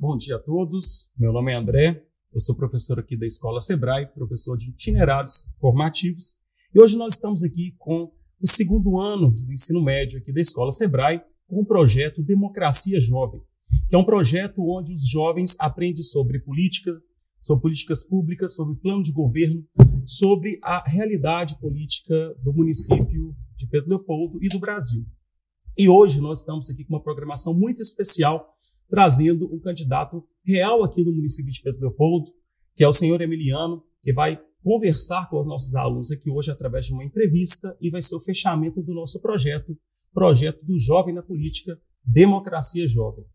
Bom dia a todos, meu nome é André, eu sou professor aqui da Escola Sebrae, professor de itinerários formativos, e hoje nós estamos aqui com o segundo ano do ensino médio aqui da Escola Sebrae, com o projeto Democracia Jovem, que é um projeto onde os jovens aprendem sobre políticas públicas, sobre plano de governo, sobre a realidade política do município de Pedro Leopoldo e do Brasil. E hoje nós estamos aqui com uma programação muito especial, trazendo um candidato real aqui do município de Pedro Leopoldo, que é o senhor Emiliano, que vai conversar com os nossos alunos aqui hoje através de uma entrevista e vai ser o fechamento do nosso projeto do Jovem na Política, Democracia Jovem.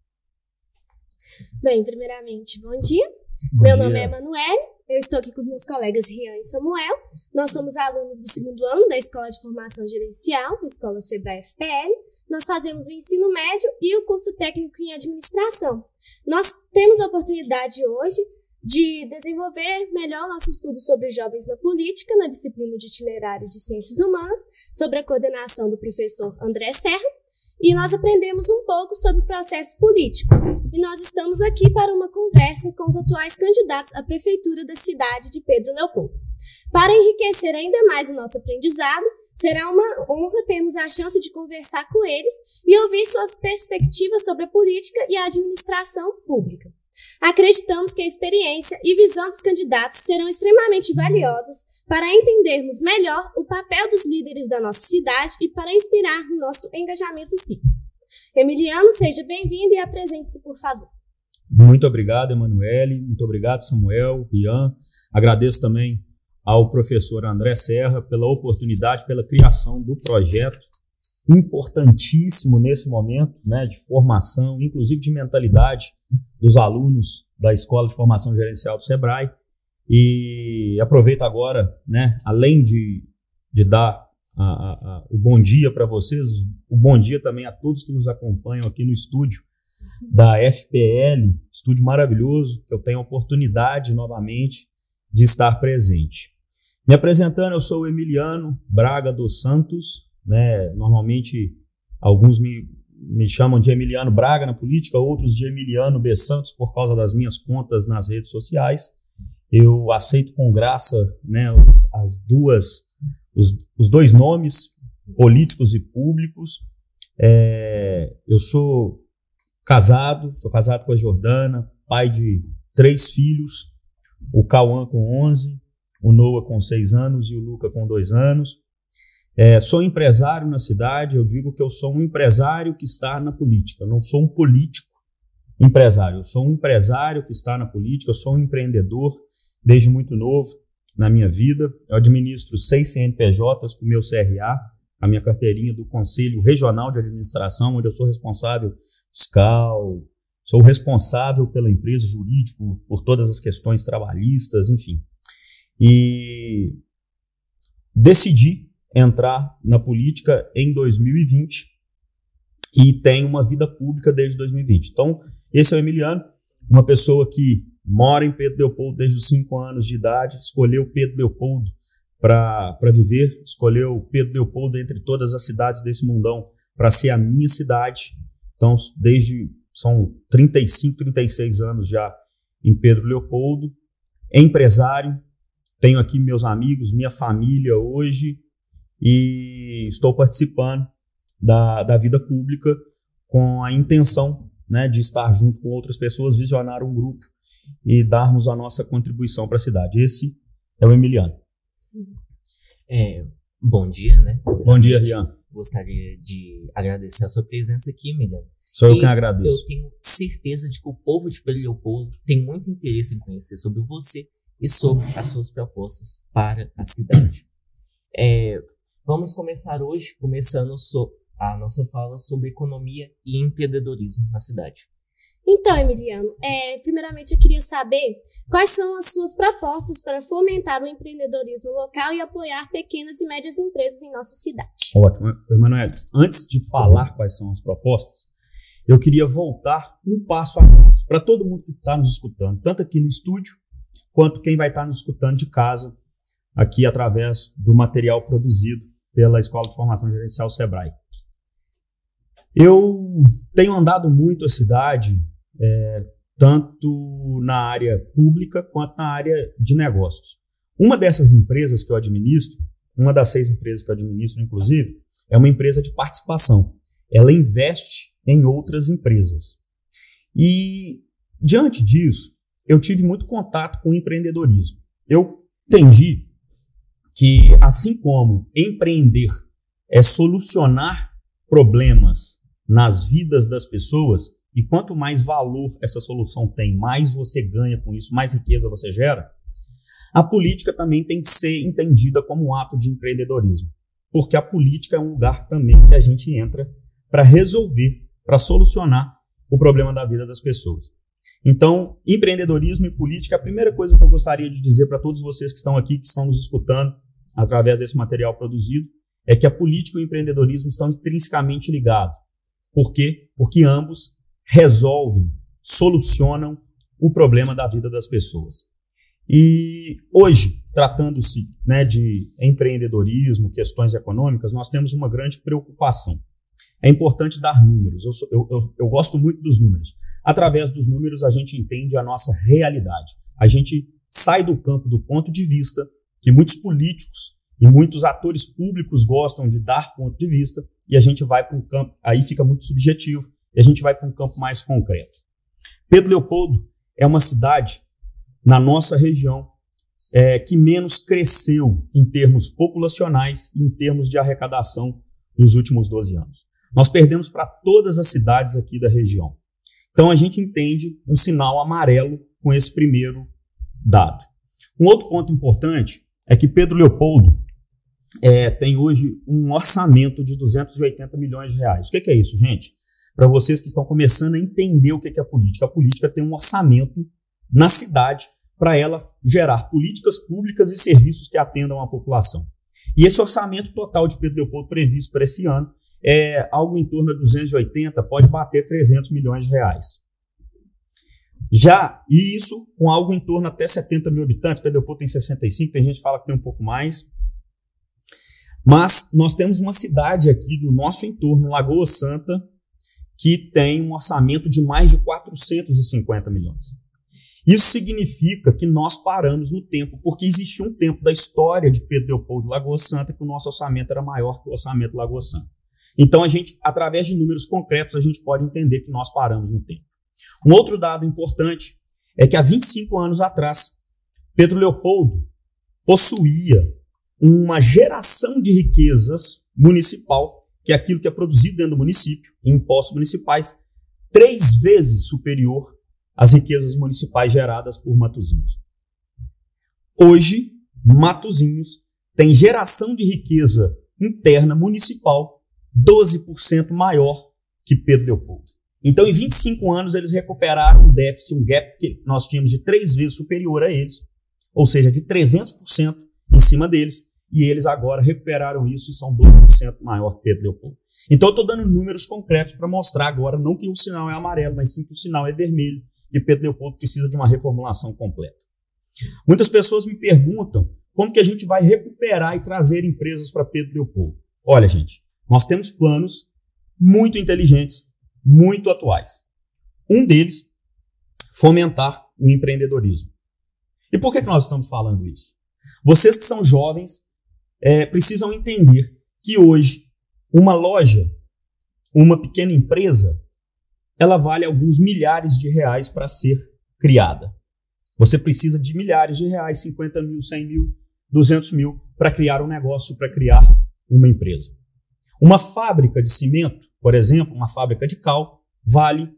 Bem, primeiramente, bom dia. Meu nome é Emanuele, eu estou aqui com os meus colegas Rian e Samuel. Nós somos alunos do segundo ano da Escola de Formação Gerencial, da Escola Sebrae FPL. Nós fazemos o ensino médio e o curso técnico em administração. Nós temos a oportunidade hoje de desenvolver melhor nosso estudo sobre jovens na política, na disciplina de itinerário de Ciências Humanas, sob a coordenação do professor André Serra. E nós aprendemos um pouco sobre o processo político. E nós estamos aqui para uma conversa com os atuais candidatos à prefeitura da cidade de Pedro Leopoldo. Para enriquecer ainda mais o nosso aprendizado, será uma honra termos a chance de conversar com eles e ouvir suas perspectivas sobre a política e a administração pública. Acreditamos que a experiência e visão dos candidatos serão extremamente valiosas para entendermos melhor o papel dos líderes da nossa cidade e para inspirar o nosso engajamento cívico. Emiliano, seja bem-vindo e apresente-se, por favor. Muito obrigado, Emanuele. Muito obrigado, Samuel, Rian. Agradeço também ao professor André Serra pela oportunidade, pela criação do projeto importantíssimo nesse momento, né, de formação, inclusive de mentalidade dos alunos da Escola de Formação Gerencial do Sebrae. E aproveito agora, né, além de dar o bom dia para vocês, o bom dia também a todos que nos acompanham aqui no estúdio da FPL, estúdio maravilhoso, que eu tenho a oportunidade novamente de estar presente. Me apresentando, eu sou o Emiliano Braga dos Santos, né? Normalmente alguns me chamam de Emiliano Braga na política, outros de Emiliano B. Santos por causa das minhas contas nas redes sociais. Eu aceito com graça, né, os dois nomes, políticos e públicos. Eu sou casado com a Jordana, pai de 3 filhos, o Cauã com 11, o Noah com 6 anos e o Luca com 2 anos. Sou empresário na cidade, eu digo que eu sou um empresário que está na política, eu não sou um político empresário, eu sou um empresário que está na política, eu sou um empreendedor desde muito novo na minha vida. Eu administro 6 CNPJs com o meu CRA, a minha carteirinha do Conselho Regional de Administração, onde eu sou responsável fiscal, sou responsável pela empresa, jurídico, por todas as questões trabalhistas, enfim. E decidi entrar na política em 2020 e tenho uma vida pública desde 2020. Então, esse é o Emiliano, uma pessoa que mora em Pedro Leopoldo desde os 5 anos de idade, escolheu Pedro Leopoldo para viver, escolheu Pedro Leopoldo entre todas as cidades desse mundão para ser a minha cidade. Então, são 35, 36 anos já em Pedro Leopoldo, empresário, tenho aqui meus amigos, minha família hoje e estou participando da vida pública com a intenção, né, de estar junto com outras pessoas, visionar um grupo e darmos a nossa contribuição para a cidade. Esse é o Emiliano. Bom dia, né? Bom dia, Rian. Gostaria de agradecer a sua presença aqui, Emiliano. Sou eu quem agradeço. Eu tenho certeza de que o povo de Pedro Leopoldo tem muito interesse em conhecer sobre você e sobre as suas propostas para a cidade. Vamos começar hoje, começando a nossa fala sobre economia e empreendedorismo na cidade. Então, Emiliano, primeiramente eu queria saber quais são as suas propostas para fomentar o empreendedorismo local e apoiar pequenas e médias empresas em nossa cidade. Ótimo. Emanuele, antes de falar quais são as propostas, eu queria voltar um passo atrás, para todo mundo que está nos escutando, tanto aqui no estúdio, quanto quem vai estar nos escutando de casa, aqui através do material produzido pela Escola de Formação Gerencial Sebrae. Eu tenho andado muito a cidade, tanto na área pública quanto na área de negócios. Uma dessas empresas que eu administro, uma das 6 empresas que eu administro, inclusive, é uma empresa de participação. Ela investe em outras empresas. E, diante disso, eu tive muito contato com o empreendedorismo. Eu entendi que, assim como empreender é solucionar problemas nas vidas das pessoas, e quanto mais valor essa solução tem, mais você ganha com isso, mais riqueza você gera, a política também tem que ser entendida como um ato de empreendedorismo. Porque a política é um lugar também que a gente entra para resolver, para solucionar o problema da vida das pessoas. Então, empreendedorismo e política, a primeira coisa que eu gostaria de dizer para todos vocês que estão aqui, que estão nos escutando através desse material produzido, é que a política e o empreendedorismo estão intrinsecamente ligados. Por quê? Porque ambos resolvem, solucionam o problema da vida das pessoas. E hoje, tratando-se, né, de empreendedorismo, questões econômicas, nós temos uma grande preocupação. É importante dar números. Eu gosto muito dos números. Através dos números, a gente entende a nossa realidade. A gente sai do campo do ponto de vista que muitos políticos e muitos atores públicos gostam de dar ponto de vista, e a gente vai para um campo, aí fica muito subjetivo, e a gente vai para um campo mais concreto. Pedro Leopoldo é uma cidade na nossa região que menos cresceu em termos populacionais e em termos de arrecadação nos últimos 12 anos. Nós perdemos para todas as cidades aqui da região. Então a gente entende um sinal amarelo com esse primeiro dado. Um outro ponto importante é que Pedro Leopoldo tem hoje um orçamento de 280 milhões de reais. O que é isso, gente? Para vocês que estão começando a entender o que é a política tem um orçamento na cidade para ela gerar políticas públicas e serviços que atendam a população. E esse orçamento total de Pedro Leopoldo previsto para esse ano é algo em torno de 280, pode bater 300 milhões de reais. E isso com algo em torno até 70 mil habitantes. Pedro Leopoldo tem 65, tem gente que fala que tem um pouco mais. Mas nós temos uma cidade aqui no nosso entorno, Lagoa Santa, que tem um orçamento de mais de 450 milhões. Isso significa que nós paramos no tempo, porque existiu um tempo da história de Pedro Leopoldo e Lagoa Santa que o nosso orçamento era maior que o orçamento de Lagoa Santa. Então, através de números concretos, a gente pode entender que nós paramos no tempo. Um outro dado importante é que há 25 anos atrás, Pedro Leopoldo possuía uma geração de riquezas municipal, que é aquilo que é produzido dentro do município, em impostos municipais, 3 vezes superior às riquezas municipais geradas por Matosinhos. Hoje, Matosinhos tem geração de riqueza interna municipal 12% maior que Pedro Leopoldo. Então, em 25 anos, eles recuperaram um déficit, um gap que nós tínhamos de 3 vezes superior a eles, ou seja, de 300% em cima deles, e eles agora recuperaram isso e são 12% maior que Pedro Leopoldo. Então, eu estou dando números concretos para mostrar agora, não que o sinal é amarelo, mas sim que o sinal é vermelho, que Pedro Leopoldo precisa de uma reformulação completa. Muitas pessoas me perguntam como que a gente vai recuperar e trazer empresas para Pedro Leopoldo. Olha, gente, nós temos planos muito inteligentes, muito atuais. Um deles, fomentar o empreendedorismo. E por que nós estamos falando isso? Vocês que são jovens precisam entender que hoje uma loja, uma pequena empresa, ela vale alguns milhares de reais para ser criada. Você precisa de milhares de reais, 50 mil, 100 mil, 200 mil, para criar um negócio, para criar uma empresa. Uma fábrica de cimento, por exemplo, uma fábrica de cal, vale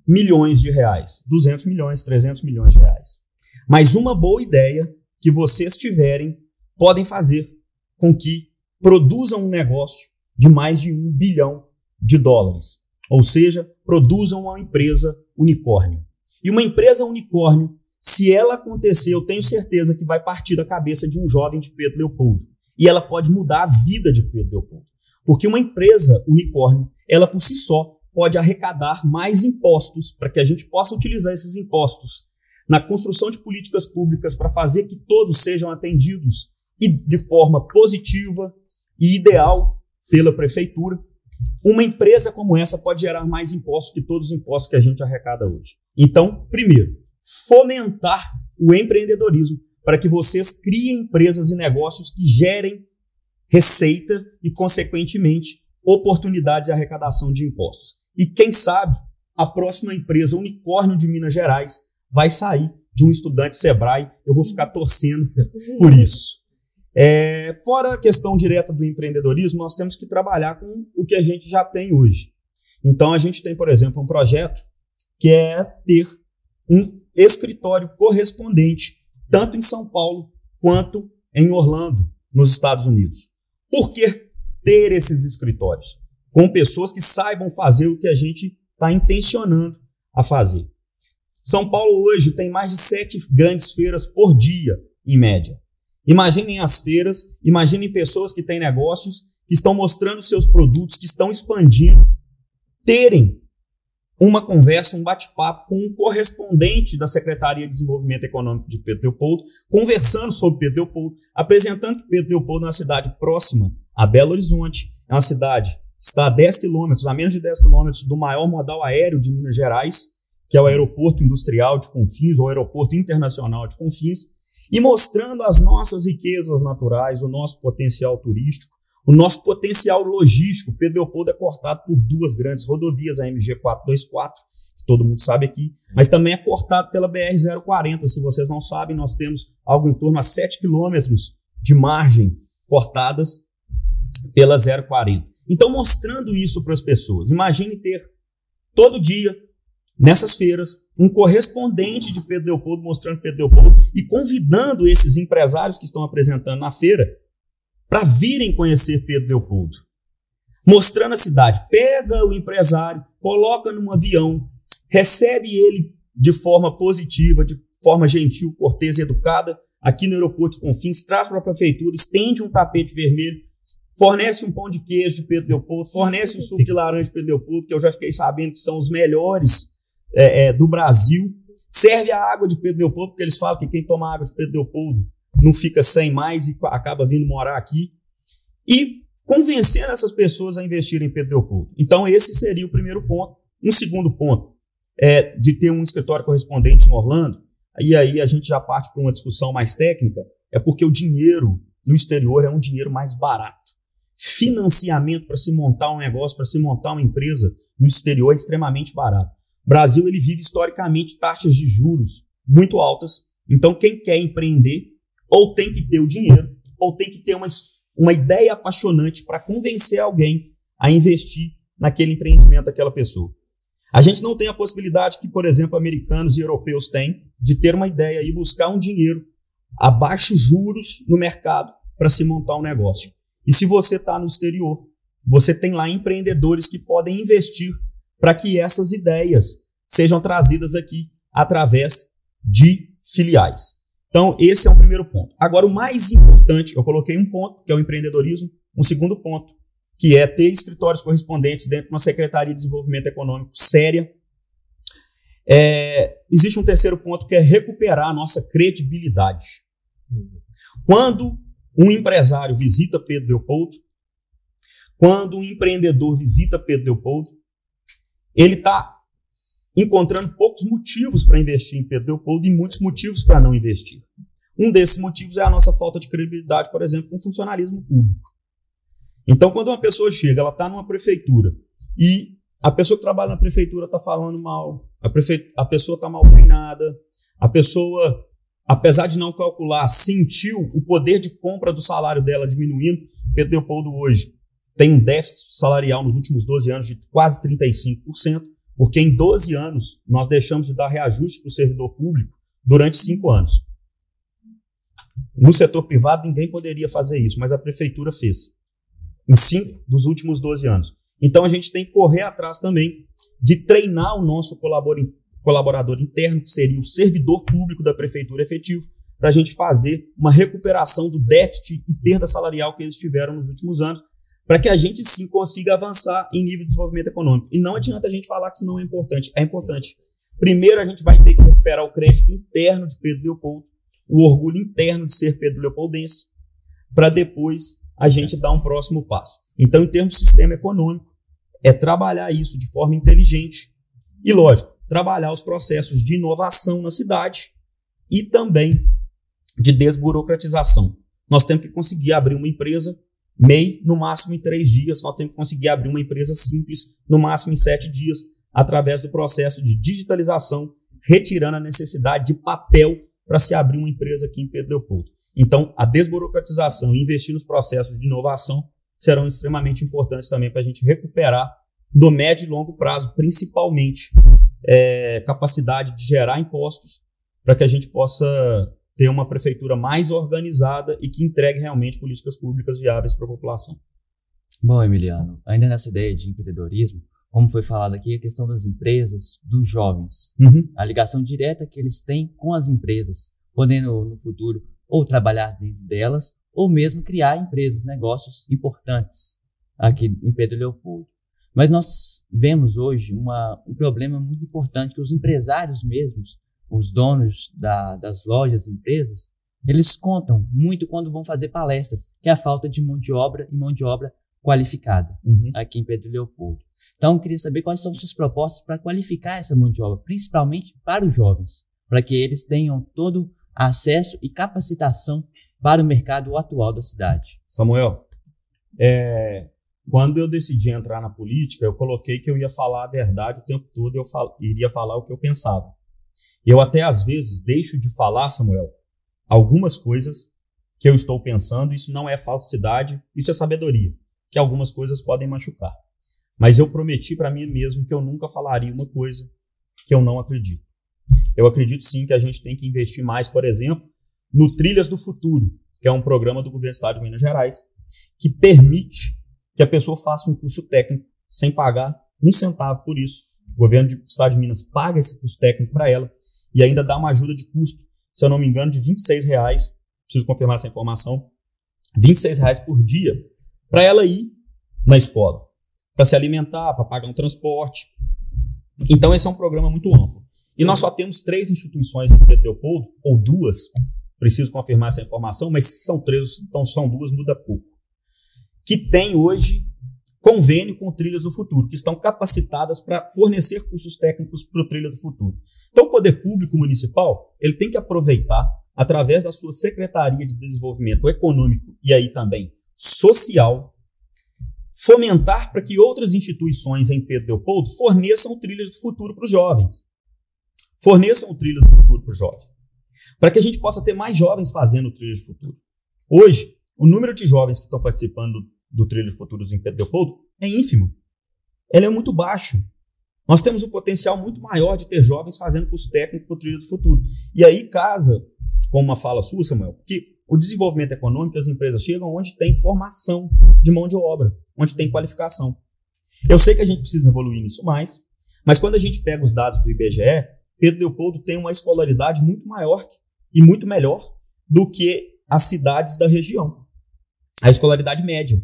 milhões de reais, 200 milhões, 300 milhões de reais. Mas uma boa ideia que vocês tiverem podem fazer com que produzam um negócio de mais de $1 bilhão. Ou seja, produzam uma empresa unicórnio. E uma empresa unicórnio, se ela acontecer, eu tenho certeza que vai partir da cabeça de um jovem de Pedro Leopoldo. E ela pode mudar a vida de Pedro Leopoldo. Porque uma empresa unicórnio, ela por si só pode arrecadar mais impostos para que a gente possa utilizar esses impostos na construção de políticas públicas para fazer que todos sejam atendidos e de forma positiva e ideal pela prefeitura. uma empresa como essa pode gerar mais impostos que todos os impostos que a gente arrecada hoje. Então, primeiro, fomentar o empreendedorismo para que vocês criem empresas e negócios que gerem receita e, consequentemente, oportunidades de arrecadação de impostos. E quem sabe, a próxima empresa unicórnio de Minas Gerais vai sair de um estudante Sebrae. Eu vou ficar torcendo por isso. Fora a questão direta do empreendedorismo, nós temos que trabalhar com o que a gente já tem hoje. Então, a gente tem, por exemplo, um projeto que é ter um escritório correspondente, tanto em São Paulo quanto em Orlando, nos Estados Unidos. Por que ter esses escritórios? Com pessoas que saibam fazer o que a gente está intencionando a fazer. São Paulo hoje tem mais de 7 grandes feiras por dia, em média. Imaginem as feiras, imaginem pessoas que têm negócios, que estão mostrando seus produtos, que estão expandindo, terem uma conversa, um bate-papo com um correspondente da Secretaria de Desenvolvimento Econômico de Pedro Leopoldo, conversando sobre Pedro Leopoldo, apresentando que Pedro Leopoldo é uma cidade próxima a Belo Horizonte, é uma cidade que está a 10 quilômetros, a menos de 10 quilômetros do maior modal aéreo de Minas Gerais, que é o Aeroporto Industrial de Confins, ou Aeroporto Internacional de Confins, e mostrando as nossas riquezas naturais, o nosso potencial turístico, o nosso potencial logístico. Pedro Leopoldo é cortado por 2 grandes rodovias, a MG 424, que todo mundo sabe aqui, mas também é cortado pela BR-040. Se vocês não sabem, nós temos algo em torno a 7 quilômetros de margem cortadas pela 040. Então, mostrando isso para as pessoas, imagine ter todo dia, nessas feiras, um correspondente de Pedro Leopoldo mostrando Pedro Leopoldo e convidando esses empresários que estão apresentando na feira para virem conhecer Pedro Leopoldo. Mostrando a cidade. Pega o empresário, coloca num avião, recebe ele de forma positiva, de forma gentil, cortês e educada, aqui no aeroporto de Confins, traz para a prefeitura, estende um tapete vermelho, fornece um pão de queijo de Pedro Leopoldo, fornece um suco de laranja de Pedro Leopoldo, que eu já fiquei sabendo que são os melhores do Brasil. Serve a água de Pedro Leopoldo, porque eles falam que quem toma água de Pedro Leopoldo não fica sem mais e acaba vindo morar aqui. E convencendo essas pessoas a investirem em Pedro Leopoldo. Então, esse seria o primeiro ponto. Um segundo ponto é de ter um escritório correspondente em Orlando. E aí a gente já parte para uma discussão mais técnica, é porque o dinheiro no exterior é um dinheiro mais barato. Financiamento para se montar um negócio, para se montar uma empresa no exterior é extremamente barato. O Brasil ele vive historicamente taxas de juros muito altas, então quem quer empreender ou tem que ter o dinheiro, ou tem que ter uma ideia apaixonante para convencer alguém a investir naquele empreendimento daquela pessoa. A gente não tem a possibilidade que, por exemplo, americanos e europeus têm de ter uma ideia e buscar um dinheiro a baixos juros no mercado para se montar um negócio. E se você está no exterior, você tem lá empreendedores que podem investir para que essas ideias sejam trazidas aqui através de filiais. Então, esse é o primeiro ponto. Agora, o mais importante, eu coloquei um ponto, que é o empreendedorismo, um segundo ponto, que é ter escritórios correspondentes dentro de uma Secretaria de Desenvolvimento Econômico séria. Existe um terceiro ponto, que é recuperar a nossa credibilidade. Quando um empresário visita Pedro Leopoldo, quando um empreendedor visita Pedro Leopoldo, ele está encontrando poucos motivos para investir em Pedro Leopoldo e muitos motivos para não investir. Um desses motivos é a nossa falta de credibilidade, por exemplo, com o funcionalismo público. Então, quando uma pessoa chega, ela está numa prefeitura e a pessoa que trabalha na prefeitura está falando mal, a pessoa está mal treinada, a pessoa, apesar de não calcular, sentiu o poder de compra do salário dela diminuindo. Pedro Leopoldo hoje tem um déficit salarial nos últimos 12 anos de quase 35%, porque em 12 anos nós deixamos de dar reajuste para o servidor público durante 5 anos. No setor privado ninguém poderia fazer isso, mas a prefeitura fez em 5 dos últimos 12 anos. Então a gente tem que correr atrás também de treinar o nosso colaborador interno, que seria o servidor público da prefeitura efetivo, para a gente fazer uma recuperação do déficit e perda salarial que eles tiveram nos últimos anos, para que a gente sim consiga avançar em nível de desenvolvimento econômico. E não adianta a gente falar que isso não é importante. É importante. Primeiro a gente vai ter que recuperar o crédito interno de Pedro Leopoldo, o orgulho interno de ser Pedro Leopoldense, para depois a gente dar um próximo passo. Então, em termos de sistema econômico, é trabalhar isso de forma inteligente e, lógico, trabalhar os processos de inovação na cidade e também de desburocratização. Nós temos que conseguir abrir uma empresa MEI no máximo em 3 dias, nós temos que conseguir abrir uma empresa simples no máximo em 7 dias, através do processo de digitalização, retirando a necessidade de papel para se abrir uma empresa aqui em Pedro Leopoldo. Então, a desburocratização e investir nos processos de inovação serão extremamente importantes também para a gente recuperar, no médio e longo prazo, principalmente, capacidade de gerar impostos para que a gente possa ter uma prefeitura mais organizada e que entregue realmente políticas públicas viáveis para a população. Bom, Emiliano, ainda nessa ideia de empreendedorismo, como foi falado aqui, a questão das empresas, dos jovens, a ligação direta que eles têm com as empresas, podendo no futuro ou trabalhar dentro delas, ou mesmo criar empresas, negócios importantes aqui em Pedro Leopoldo. Mas nós vemos hoje um problema muito importante, que os empresários mesmos, os donos das lojas, empresas, eles contam muito quando vão fazer palestras, que é a falta de mão de obra e mão de obra qualificada aqui em Pedro Leopoldo. Então, eu queria saber quais são suas propostas para qualificar essa mão de obra, principalmente para os jovens, para que eles tenham todo acesso e capacitação para o mercado atual da cidade. Samuel, quando eu decidi entrar na política, eu coloquei que eu ia falar a verdade o tempo todo, eu iria falar o que eu pensava. Eu até às vezes deixo de falar, Samuel, algumas coisas que eu estou pensando, isso não é falsidade, isso é sabedoria, que algumas coisas podem machucar. Mas eu prometi para mim mesmo que eu nunca falaria uma coisa que eu não acredito. Eu acredito sim que a gente tem que investir mais, por exemplo, no Trilhas do Futuro, que é um programa do governo do estado de Minas Gerais, que permite que a pessoa faça um curso técnico sem pagar um centavo por isso. O governo do estado de Minas paga esse curso técnico para ela e ainda dá uma ajuda de custo, se eu não me engano, de R$26, preciso confirmar essa informação, R$26 por dia, para ela ir na escola, para se alimentar, para pagar um transporte. Então esse é um programa muito amplo. E nós só temos 3 instituições em Pedro Leopoldo, ou 2, preciso confirmar essa informação, mas se são 3, então são 2, muda pouco, que tem hoje convênio com Trilhas do Futuro, que estão capacitadas para fornecer cursos técnicos para o Trilha do Futuro. Então o poder público municipal, ele tem que aproveitar, através da sua Secretaria de Desenvolvimento Econômico e aí também social, fomentar para que outras instituições em Pedro Leopoldo forneçam Trilhas do Futuro para os jovens. Forneçam o Trilha do Futuro para os jovens. Para que a gente possa ter mais jovens fazendo o Trilha do Futuro. Hoje, o número de jovens que estão participando do Trilha do Futuro em Pedro Leopoldo é ínfimo. Ele é muito baixo. Nós temos um potencial muito maior de ter jovens fazendo curso técnico para o Trilha do Futuro. E aí casa, com uma fala sua, Samuel, que o desenvolvimento econômico, as empresas chegam onde tem formação de mão de obra, onde tem qualificação. Eu sei que a gente precisa evoluir nisso mais, mas quando a gente pega os dados do IBGE, Pedro Leopoldo tem uma escolaridade muito maior e muito melhor do que as cidades da região. A escolaridade média.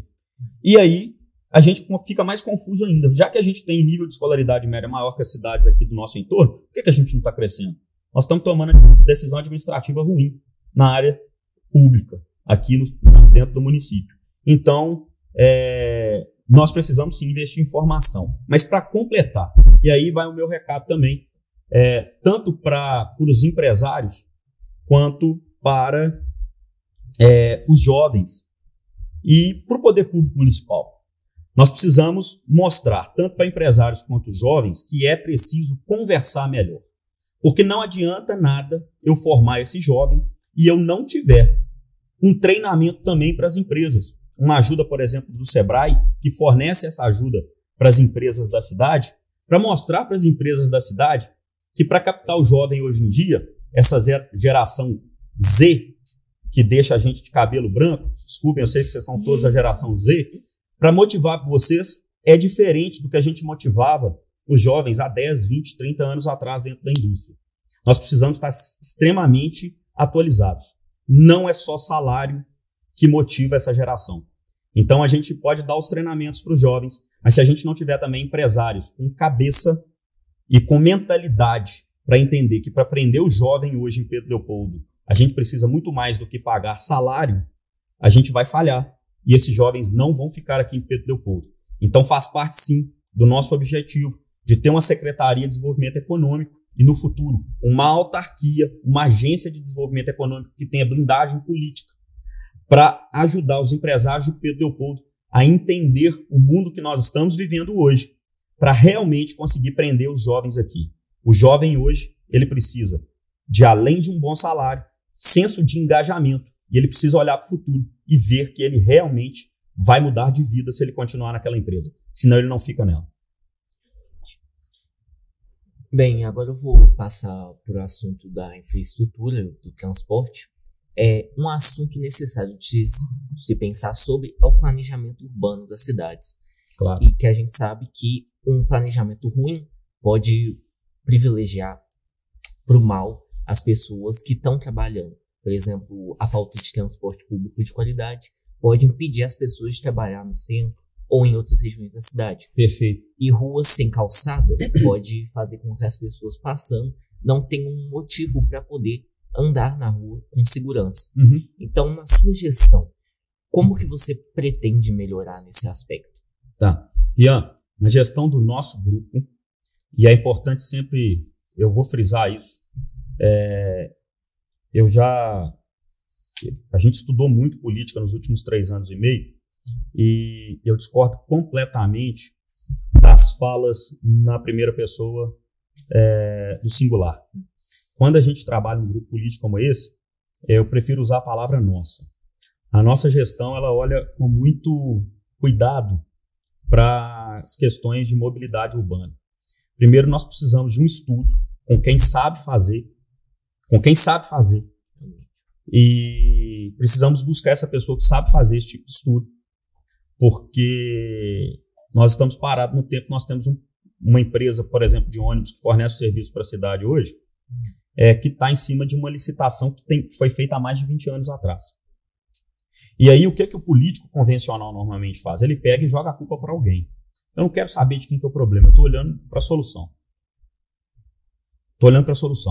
E aí a gente fica mais confuso ainda. Já que a gente tem nível de escolaridade média maior que as cidades aqui do nosso entorno, por que a gente não está crescendo? Nós estamos tomando decisão administrativa ruim na área pública, aqui dentro do município. Então, nós precisamos sim investir em formação. Mas para completar, e aí vai o meu recado também, tanto para os empresários quanto para os jovens e para o poder público municipal. Nós precisamos mostrar, tanto para empresários quanto jovens, que é preciso conversar melhor. Porque não adianta nada eu formar esse jovem e eu não tiver um treinamento também para as empresas. Uma ajuda, por exemplo, do Sebrae, que fornece essa ajuda para as empresas da cidade, para mostrar para as empresas da cidade que para captar o jovem hoje em dia, essa geração Z, que deixa a gente de cabelo branco, desculpem, eu sei que vocês são todos a geração Z, para motivar vocês é diferente do que a gente motivava os jovens há 10, 20, 30 anos atrás dentro da indústria. Nós precisamos estar extremamente atualizados. Não é só salário que motiva essa geração. Então a gente pode dar os treinamentos para os jovens, mas se a gente não tiver também empresários com cabeça e com mentalidade para entender que para aprender o jovem hoje em Pedro Leopoldo, a gente precisa muito mais do que pagar salário, a gente vai falhar. E esses jovens não vão ficar aqui em Pedro Leopoldo. Então faz parte sim do nosso objetivo de ter uma Secretaria de Desenvolvimento Econômico e, no futuro, uma autarquia, uma agência de desenvolvimento econômico que tenha blindagem política para ajudar os empresários de Pedro Leopoldo a entender o mundo que nós estamos vivendo hoje, para realmente conseguir prender os jovens aqui. O jovem hoje, ele precisa de, além de um bom salário, senso de engajamento, e ele precisa olhar para o futuro e ver que ele realmente vai mudar de vida se ele continuar naquela empresa, senão ele não fica nela. Bem, agora eu vou passar para o assunto da infraestrutura, do transporte. Um assunto necessário de se pensar sobre é o planejamento urbano das cidades. Claro. E que a gente sabe que um planejamento ruim pode privilegiar para o mal as pessoas que estão trabalhando. Por exemplo, a falta de transporte público de qualidade pode impedir as pessoas de trabalhar no centro ou em outras regiões da cidade. Perfeito. E ruas sem calçada pode fazer com que as pessoas passando não tenham um motivo para poder andar na rua com segurança. Uhum. Então, na sua gestão, como que você pretende melhorar nesse aspecto? Tá. Ian, na gestão do nosso grupo, e é importante sempre, eu vou frisar isso, a gente estudou muito política nos últimos 3 anos e meio, e eu discordo completamente das falas na primeira pessoa do singular. Quando a gente trabalha em um grupo político como esse, eu prefiro usar a palavra nossa. A nossa gestão, ela olha com muito cuidado para as questões de mobilidade urbana. Primeiro, nós precisamos de um estudo com quem sabe fazer, e precisamos buscar essa pessoa que sabe fazer esse tipo de estudo, porque nós estamos parados no tempo. Nós temos uma empresa, por exemplo, de ônibus que fornece serviço para a cidade hoje, que está em cima de uma licitação que foi feita há mais de 20 anos atrás. E aí, o que o político convencional normalmente faz? Ele pega e joga a culpa para alguém. Eu não quero saber de quem que é o problema, eu estou olhando para a solução.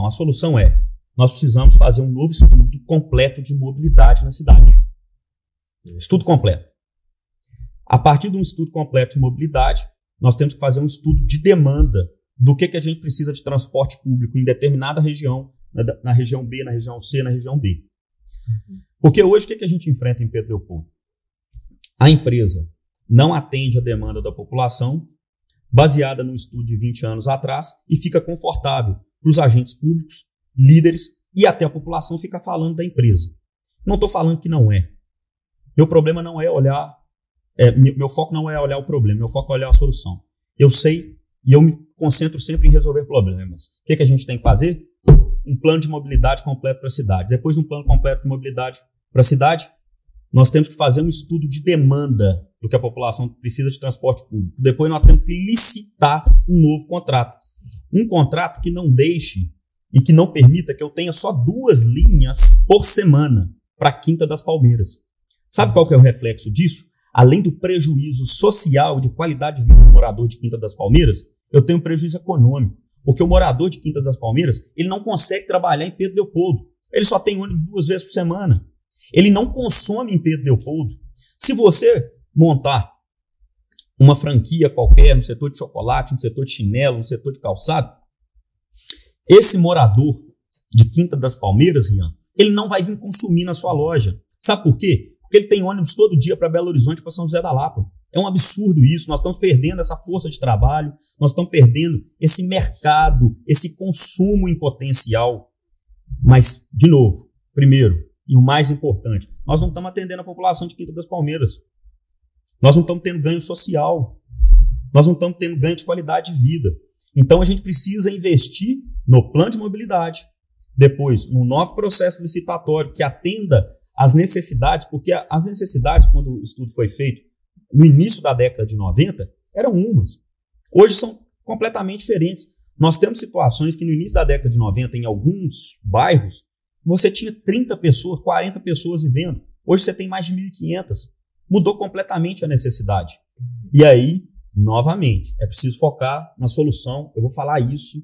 A solução nós precisamos fazer um novo estudo completo de mobilidade na cidade. Estudo completo. A partir de um estudo completo de mobilidade, nós temos que fazer um estudo de demanda do que a gente precisa de transporte público em determinada região, na região B, na região C, na região D. Porque hoje o que a gente enfrenta em Pedro Leopoldo? A empresa não atende a demanda da população, baseada num estudo de 20 anos atrás, e fica confortável para os agentes públicos, líderes e até a população ficar falando da empresa. Não estou falando que não é. Meu problema não é olhar, meu foco não é olhar o problema, meu foco é olhar a solução. Eu sei e eu me concentro sempre em resolver problemas. O que a gente tem que fazer? Um plano de mobilidade completo para a cidade. Depois de um plano completo de mobilidade para a cidade, nós temos que fazer um estudo de demanda do que a população precisa de transporte público. Depois nós temos que licitar um novo contrato. Um contrato que não deixe e que não permita que eu tenha só 2 linhas por semana para a Quinta das Palmeiras. Sabe qual que é o reflexo disso? Além do prejuízo social e de qualidade de vida do morador de Quinta das Palmeiras, eu tenho um prejuízo econômico. Porque o morador de Quinta das Palmeiras, ele não consegue trabalhar em Pedro Leopoldo. Ele só tem ônibus 2 vezes por semana. Ele não consome em Pedro Leopoldo. Se você montar uma franquia qualquer no setor de chocolate, no setor de chinelo, no setor de calçado, esse morador de Quinta das Palmeiras, Rian, ele não vai vir consumir na sua loja. Sabe por quê? Porque ele tem ônibus todo dia para Belo Horizonte, para São José da Lapa. É um absurdo isso. Nós estamos perdendo essa força de trabalho, nós estamos perdendo esse mercado, esse consumo em potencial. Mas, de novo, primeiro, e o mais importante, nós não estamos atendendo a população de Quinta das Palmeiras. Nós não estamos tendo ganho social. Nós não estamos tendo ganho de qualidade de vida. Então, a gente precisa investir no plano de mobilidade, depois, no novo processo licitatório que atenda às necessidades, porque as necessidades, quando o estudo foi feito, no início da década de 90, eram umas. Hoje são completamente diferentes. Nós temos situações que no início da década de 90, em alguns bairros, você tinha 30 pessoas, 40 pessoas vivendo. Hoje você tem mais de 1.500. Mudou completamente a necessidade. E aí, novamente, é preciso focar na solução. Eu vou falar isso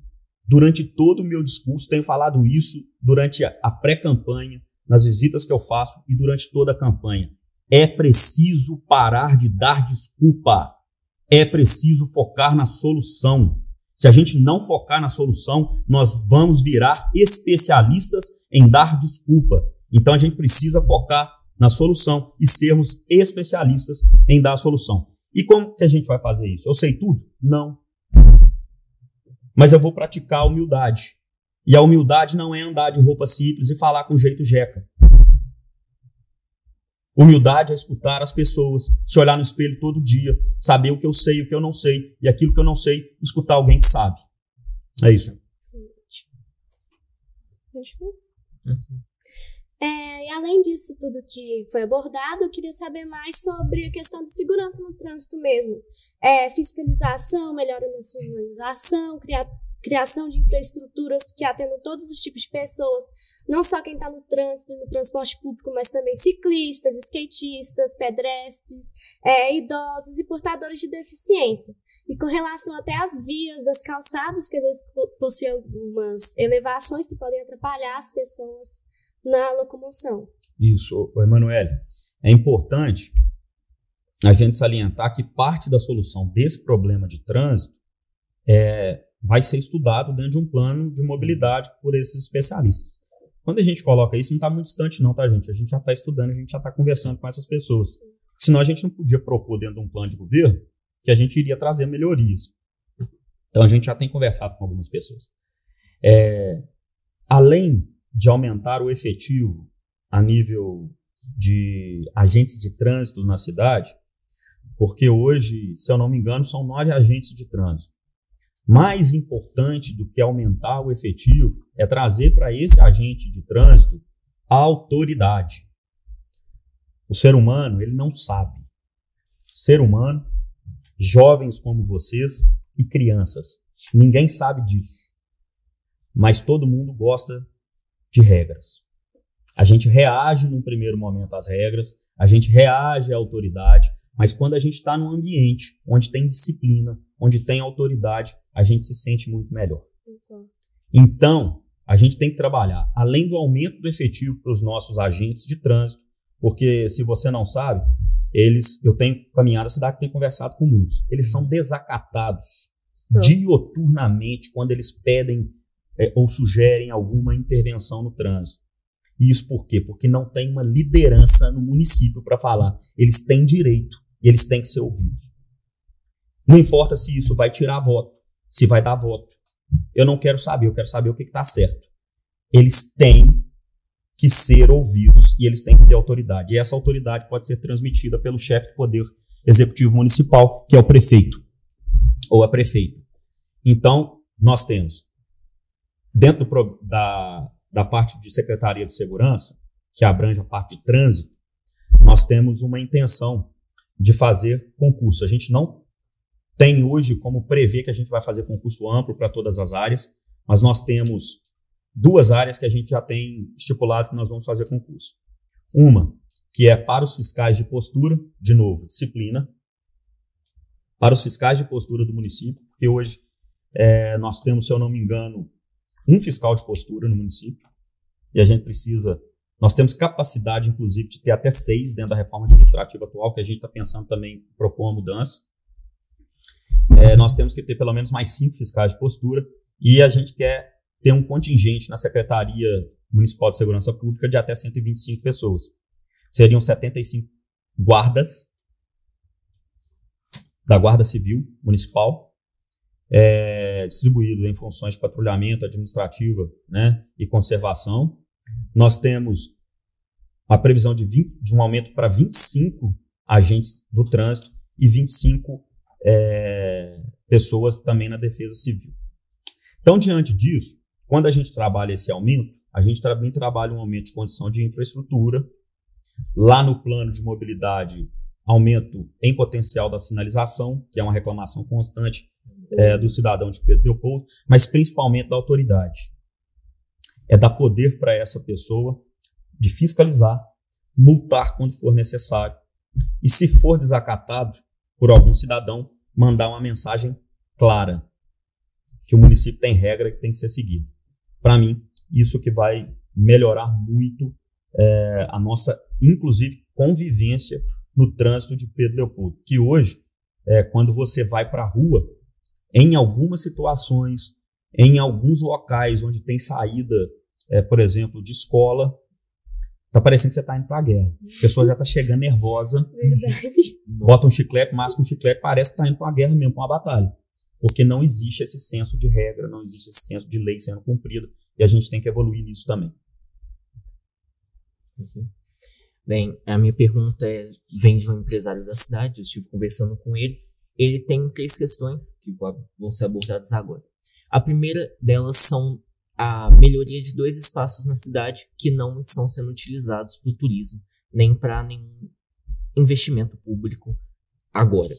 durante todo o meu discurso, tenho falado isso durante a pré-campanha, nas visitas que eu faço e durante toda a campanha. É preciso parar de dar desculpa. É preciso focar na solução. Se a gente não focar na solução, nós vamos virar especialistas em dar desculpa. Então a gente precisa focar na solução e sermos especialistas em dar a solução. E como que a gente vai fazer isso? Eu sei tudo? Não. Mas eu vou praticar a humildade. E a humildade não é andar de roupa simples e falar com jeito jeca. Humildade é escutar as pessoas, se olhar no espelho todo dia, saber o que eu sei e o que eu não sei, e aquilo que eu não sei, escutar alguém que sabe. É isso. E além disso tudo que foi abordado, eu queria saber mais sobre a questão de segurança no trânsito mesmo. Fiscalização, melhora na sinalização, criação de infraestruturas que atendam todos os tipos de pessoas, não só quem está no trânsito e no transporte público, mas também ciclistas, skatistas, pedestres, idosos e portadores de deficiência. E com relação até às vias das calçadas, que às vezes possuem algumas elevações que podem atrapalhar as pessoas na locomoção. Isso, Emanuele. É importante a gente salientar que parte da solução desse problema de trânsito vai ser estudado dentro de um plano de mobilidade por esses especialistas. Quando a gente coloca isso, não está muito distante não, tá, gente? A gente já está estudando, a gente já está conversando com essas pessoas. Senão a gente não podia propor dentro de um plano de governo que a gente iria trazer melhorias. Então a gente já tem conversado com algumas pessoas. Além de aumentar o efetivo a nível de agentes de trânsito na cidade, porque hoje, se eu não me engano, são 9 agentes de trânsito. Mais importante do que aumentar o efetivo é trazer para esse agente de trânsito a autoridade. O ser humano, ele não sabe. O ser humano, jovens como vocês e crianças, ninguém sabe disso. Mas todo mundo gosta de regras. A gente reage num primeiro momento às regras, a gente reage à autoridade, mas quando a gente está num ambiente onde tem disciplina, onde tem autoridade, a gente se sente muito melhor. Então, a gente tem que trabalhar, além do aumento do efetivo para os nossos agentes de trânsito, porque, se você não sabe, eu tenho caminhado a cidade, tenho conversado com muitos, eles são desacatados dioturnamente quando eles pedem ou sugerem alguma intervenção no trânsito. E isso por quê? Porque não tem uma liderança no município para falar. Eles têm direito e eles têm que ser ouvidos. Não importa se isso vai tirar voto, se vai dar voto. Eu não quero saber, eu quero saber o que está certo. Eles têm que ser ouvidos e eles têm que ter autoridade. E essa autoridade pode ser transmitida pelo chefe do Poder Executivo Municipal, que é o prefeito ou a prefeita. Então, nós temos, dentro da parte de Secretaria de Segurança, que abrange a parte de trânsito, nós temos uma intenção de fazer concurso. A gente não tem hoje como prever que a gente vai fazer concurso amplo para todas as áreas, mas nós temos 2 áreas que a gente já tem estipulado que nós vamos fazer concurso. Uma, que é para os fiscais de postura, de novo, disciplina, para os fiscais de postura do município, porque hoje nós temos, se eu não me engano, um fiscal de postura no município, e a gente precisa, nós temos capacidade, inclusive, de ter até 6 dentro da reforma administrativa atual, que a gente está pensando também em propor uma mudança. Nós temos que ter pelo menos mais 5 fiscais de postura, e a gente quer ter um contingente na Secretaria Municipal de Segurança Pública de até 125 pessoas. Seriam 75 guardas da Guarda Civil Municipal, distribuído em funções de patrulhamento, administrativa, né, e conservação. Nós temos a previsão de um aumento para 25 agentes do trânsito e 25 pessoas também na Defesa Civil. Então, diante disso, quando a gente trabalha esse aumento, a gente também trabalha um aumento de condição de infraestrutura. Lá no plano de mobilidade, aumento em potencial da sinalização, que é uma reclamação constante do cidadão de Pedro Leopoldo, mas principalmente da autoridade. É dar poder para essa pessoa de fiscalizar, multar quando for necessário, e se for desacatado por algum cidadão, mandar uma mensagem clara, que o município tem regra que tem que ser seguida. Para mim, isso que vai melhorar muito a nossa, inclusive, convivência no trânsito de Pedro Leopoldo, que hoje quando você vai para a rua, em algumas situações, em alguns locais onde tem saída, por exemplo, de escola, tá parecendo que você tá indo pra guerra. A pessoa já tá chegando nervosa. Verdade. Bota um chiclete, masca um chiclete, parece que tá indo pra uma guerra mesmo, pra uma batalha. Porque não existe esse senso de regra, não existe esse senso de lei sendo cumprida. E a gente tem que evoluir nisso também. Bem, a minha pergunta vem de um empresário da cidade, eu estive conversando com ele. Ele tem 3 questões que vão ser abordadas agora. A primeira delas são a melhoria de 2 espaços na cidade que não estão sendo utilizados para o turismo, nem para nenhum investimento público agora.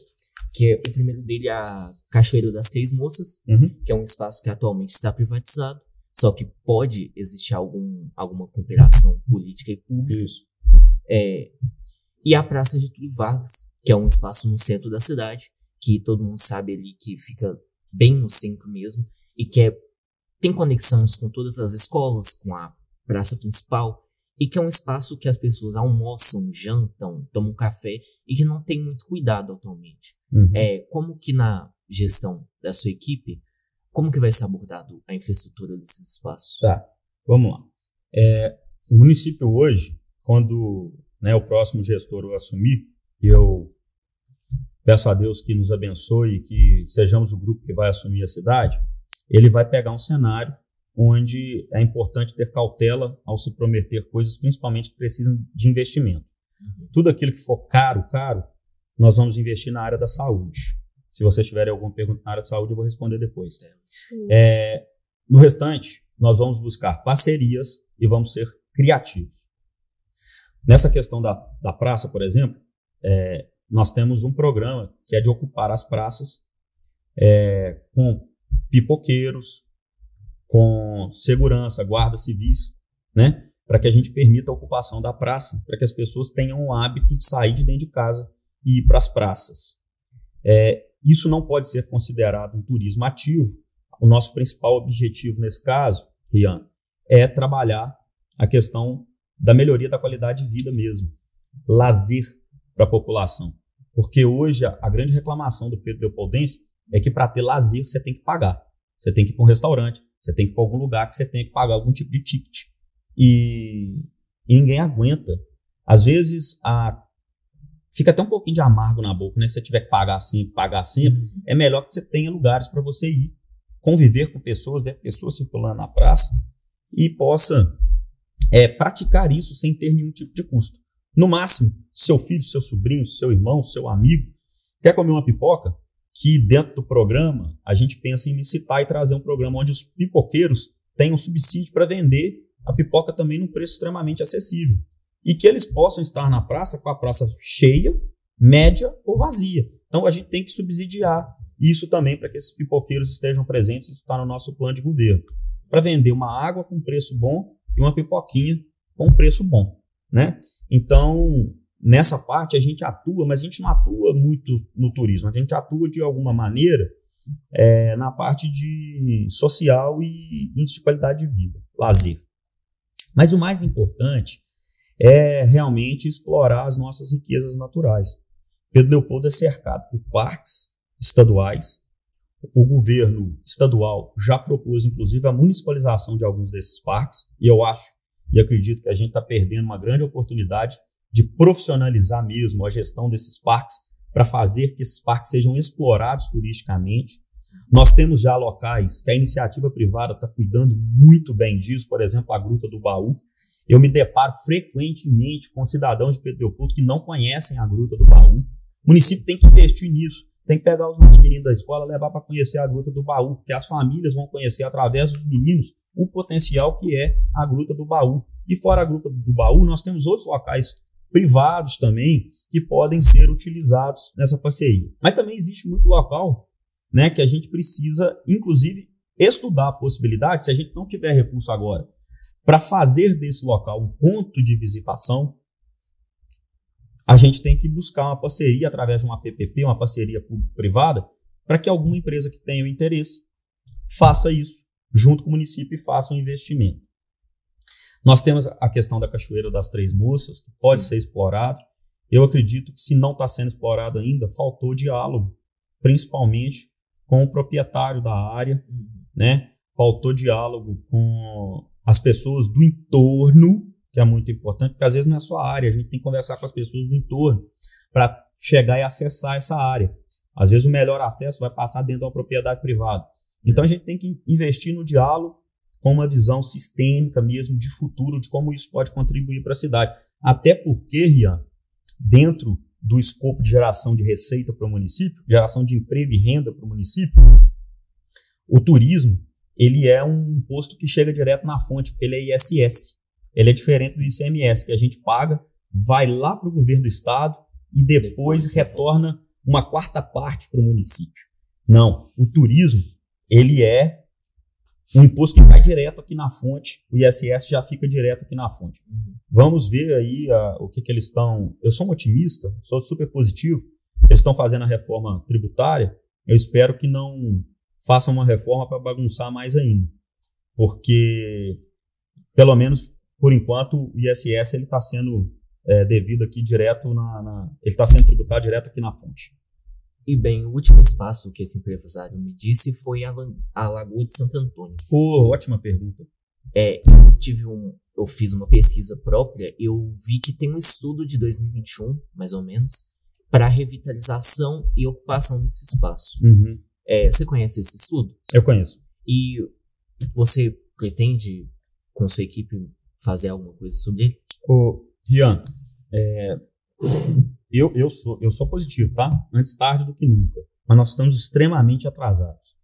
Que é, o primeiro dele é a Cachoeira das Três Moças, que é um espaço que atualmente está privatizado, só que pode existir alguma cooperação política e pública. Isso. E a Praça Getúlio Vargas, que é um espaço no centro da cidade, que todo mundo sabe ali que fica bem no centro mesmo, e que tem conexões com todas as escolas, com a praça principal, e que é um espaço que as pessoas almoçam, jantam, tomam café, e que não tem muito cuidado atualmente. Como que na gestão da sua equipe, como que vai ser abordado a infraestrutura desses espaços? Tá, vamos lá. O município hoje, quando o próximo gestor o assumir, eu peço a Deus que nos abençoe e que sejamos o grupo que vai assumir a cidade, ele vai pegar um cenário onde é importante ter cautela ao se prometer coisas, principalmente que precisam de investimento. Tudo aquilo que for caro, nós vamos investir na área da saúde. Se vocês tiverem alguma pergunta na área de saúde, eu vou responder depois. No restante, nós vamos buscar parcerias e vamos ser criativos. Nessa questão da praça, por exemplo, nós temos um programa que é de ocupar as praças com pipoqueiros, com segurança, guardas civis, né? Para que a gente permita a ocupação da praça, para que as pessoas tenham o hábito de sair de dentro de casa e ir para as praças. Isso não pode ser considerado um turismo ativo. O nosso principal objetivo nesse caso, Rian, é trabalhar a questão da melhoria da qualidade de vida mesmo. Lazer para a população. Porque hoje a grande reclamação do Pedro Leopoldense é que para ter lazer você tem que pagar. Você tem que ir para um restaurante, você tem que ir para algum lugar que você tem que pagar algum tipo de ticket. E ninguém aguenta. Às vezes fica até um pouquinho de amargo na boca, né? Se você tiver que pagar sempre, é melhor que você tenha lugares para você ir, conviver com pessoas, ver pessoas circulando na praça e possa praticar isso sem ter nenhum tipo de custo. No máximo, seu filho, seu sobrinho, seu irmão, seu amigo, quer comer uma pipoca? Que dentro do programa, a gente pensa em licitar e trazer um programa onde os pipoqueiros tenham subsídio para vender a pipoca também num preço extremamente acessível. E que eles possam estar na praça com a praça cheia, média ou vazia. Então a gente tem que subsidiar isso também para que esses pipoqueiros estejam presentes. Isso está no nosso plano de governo. Para vender uma água com preço bom e uma pipoquinha com preço bom, né? Então, nessa parte a gente atua, mas a gente não atua muito no turismo. A gente atua de alguma maneira na parte de social e índice de qualidade de vida, lazer. Mas o mais importante é realmente explorar as nossas riquezas naturais. Pedro Leopoldo é cercado por parques estaduais. O governo estadual já propôs, inclusive, a municipalização de alguns desses parques. E eu acho e acredito que a gente está perdendo uma grande oportunidade de profissionalizar mesmo a gestão desses parques para fazer que esses parques sejam explorados turisticamente. Nós temos já locais que a iniciativa privada está cuidando muito bem disso, por exemplo, a Gruta do Baú. Eu me deparo frequentemente com cidadãos de Pedro Leopoldo que não conhecem a Gruta do Baú. O município tem que investir nisso, tem que pegar os nossos meninos da escola e levar para conhecer a Gruta do Baú, porque as famílias vão conhecer através dos meninos o potencial que é a Gruta do Baú. E fora a Gruta do Baú, nós temos outros locais privados também que podem ser utilizados nessa parceria. Mas também existe muito local, né, que a gente precisa, inclusive, estudar a possibilidade, se a gente não tiver recurso agora, para fazer desse local um ponto de visitação, a gente tem que buscar uma parceria através de uma PPP, uma parceria público-privada, para que alguma empresa que tenha o interesse faça isso, junto com o município, e faça um investimento. Nós temos a questão da Cachoeira das Três Moças, que pode ser explorado. eu acredito que, se não está sendo explorado ainda, faltou diálogo, principalmente com o proprietário da área, né? Faltou diálogo com as pessoas do entorno, que é muito importante, porque às vezes não é só a área, a gente tem que conversar com as pessoas do entorno para chegar e acessar essa área. Às vezes o melhor acesso vai passar dentro de uma propriedade privada. Então a gente tem que investir no diálogo com uma visão sistêmica mesmo de futuro, de como isso pode contribuir para a cidade. Até porque, Rian, dentro do escopo de geração de receita para o município, geração de emprego e renda para o município, o turismo, ele é um imposto que chega direto na fonte, porque ele é ISS. Ele é diferente do ICMS, que a gente paga, vai lá para o governo do estado e depois retorna uma quarta parte para o município. Não, o turismo, ele é um imposto que vai direto aqui na fonte, o ISS já fica direto aqui na fonte. Vamos ver aí o que eles estão... Eu sou um otimista, sou super positivo, eles estão fazendo a reforma tributária, eu espero que não façam uma reforma para bagunçar mais ainda, porque, pelo menos por enquanto, o ISS está sendo devido aqui direto ele está sendo tributado direto aqui na fonte. E bem, o último espaço que esse empresário me disse foi a Lagoa de Santo Antônio. Ótima pergunta. Eu fiz uma pesquisa própria, eu vi que tem um estudo de 2021, mais ou menos, para a revitalização e ocupação desse espaço. Uhum. Você conhece esse estudo? Eu conheço. E você pretende, com sua equipe, fazer alguma coisa sobre ele? Rian, eu sou positivo, tá? Antes tarde do que nunca. Mas nós estamos extremamente atrasados.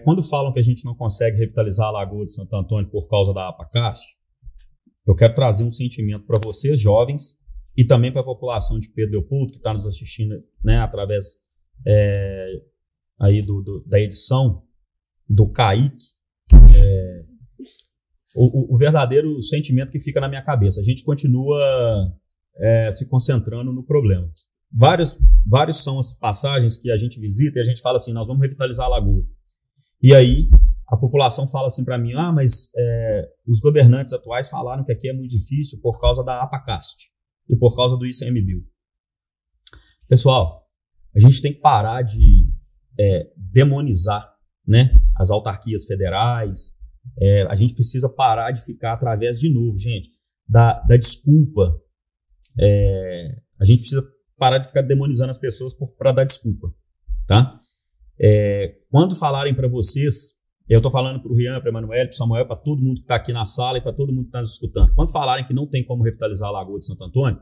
Quando falam que a gente não consegue revitalizar a Lagoa de Santo Antônio por causa da APACAST, eu quero trazer um sentimento para vocês, jovens, e também para a população de Pedro Leopoldo, que está nos assistindo, né, através aí da edição do Kaique. O verdadeiro sentimento que fica na minha cabeça. A gente continua se concentrando no problema. Vários são as passagens que a gente visita e a gente fala assim, nós vamos revitalizar a lagoa. E aí a população fala assim para mim, mas os governantes atuais falaram que aqui é muito difícil por causa da APACAST e por causa do ICMBio. Pessoal, a gente tem que parar de demonizar, né, as autarquias federais. A gente precisa parar de ficar através, de novo, gente, da desculpa. A gente precisa parar de ficar demonizando as pessoas para dar desculpa, tá? Quando falarem para vocês, eu estou falando para o Rian, para o Emanuel, para o Samuel, para todo mundo que está aqui na sala e para todo mundo que está nos escutando. Quando falarem que não tem como revitalizar a Lagoa de Santo Antônio,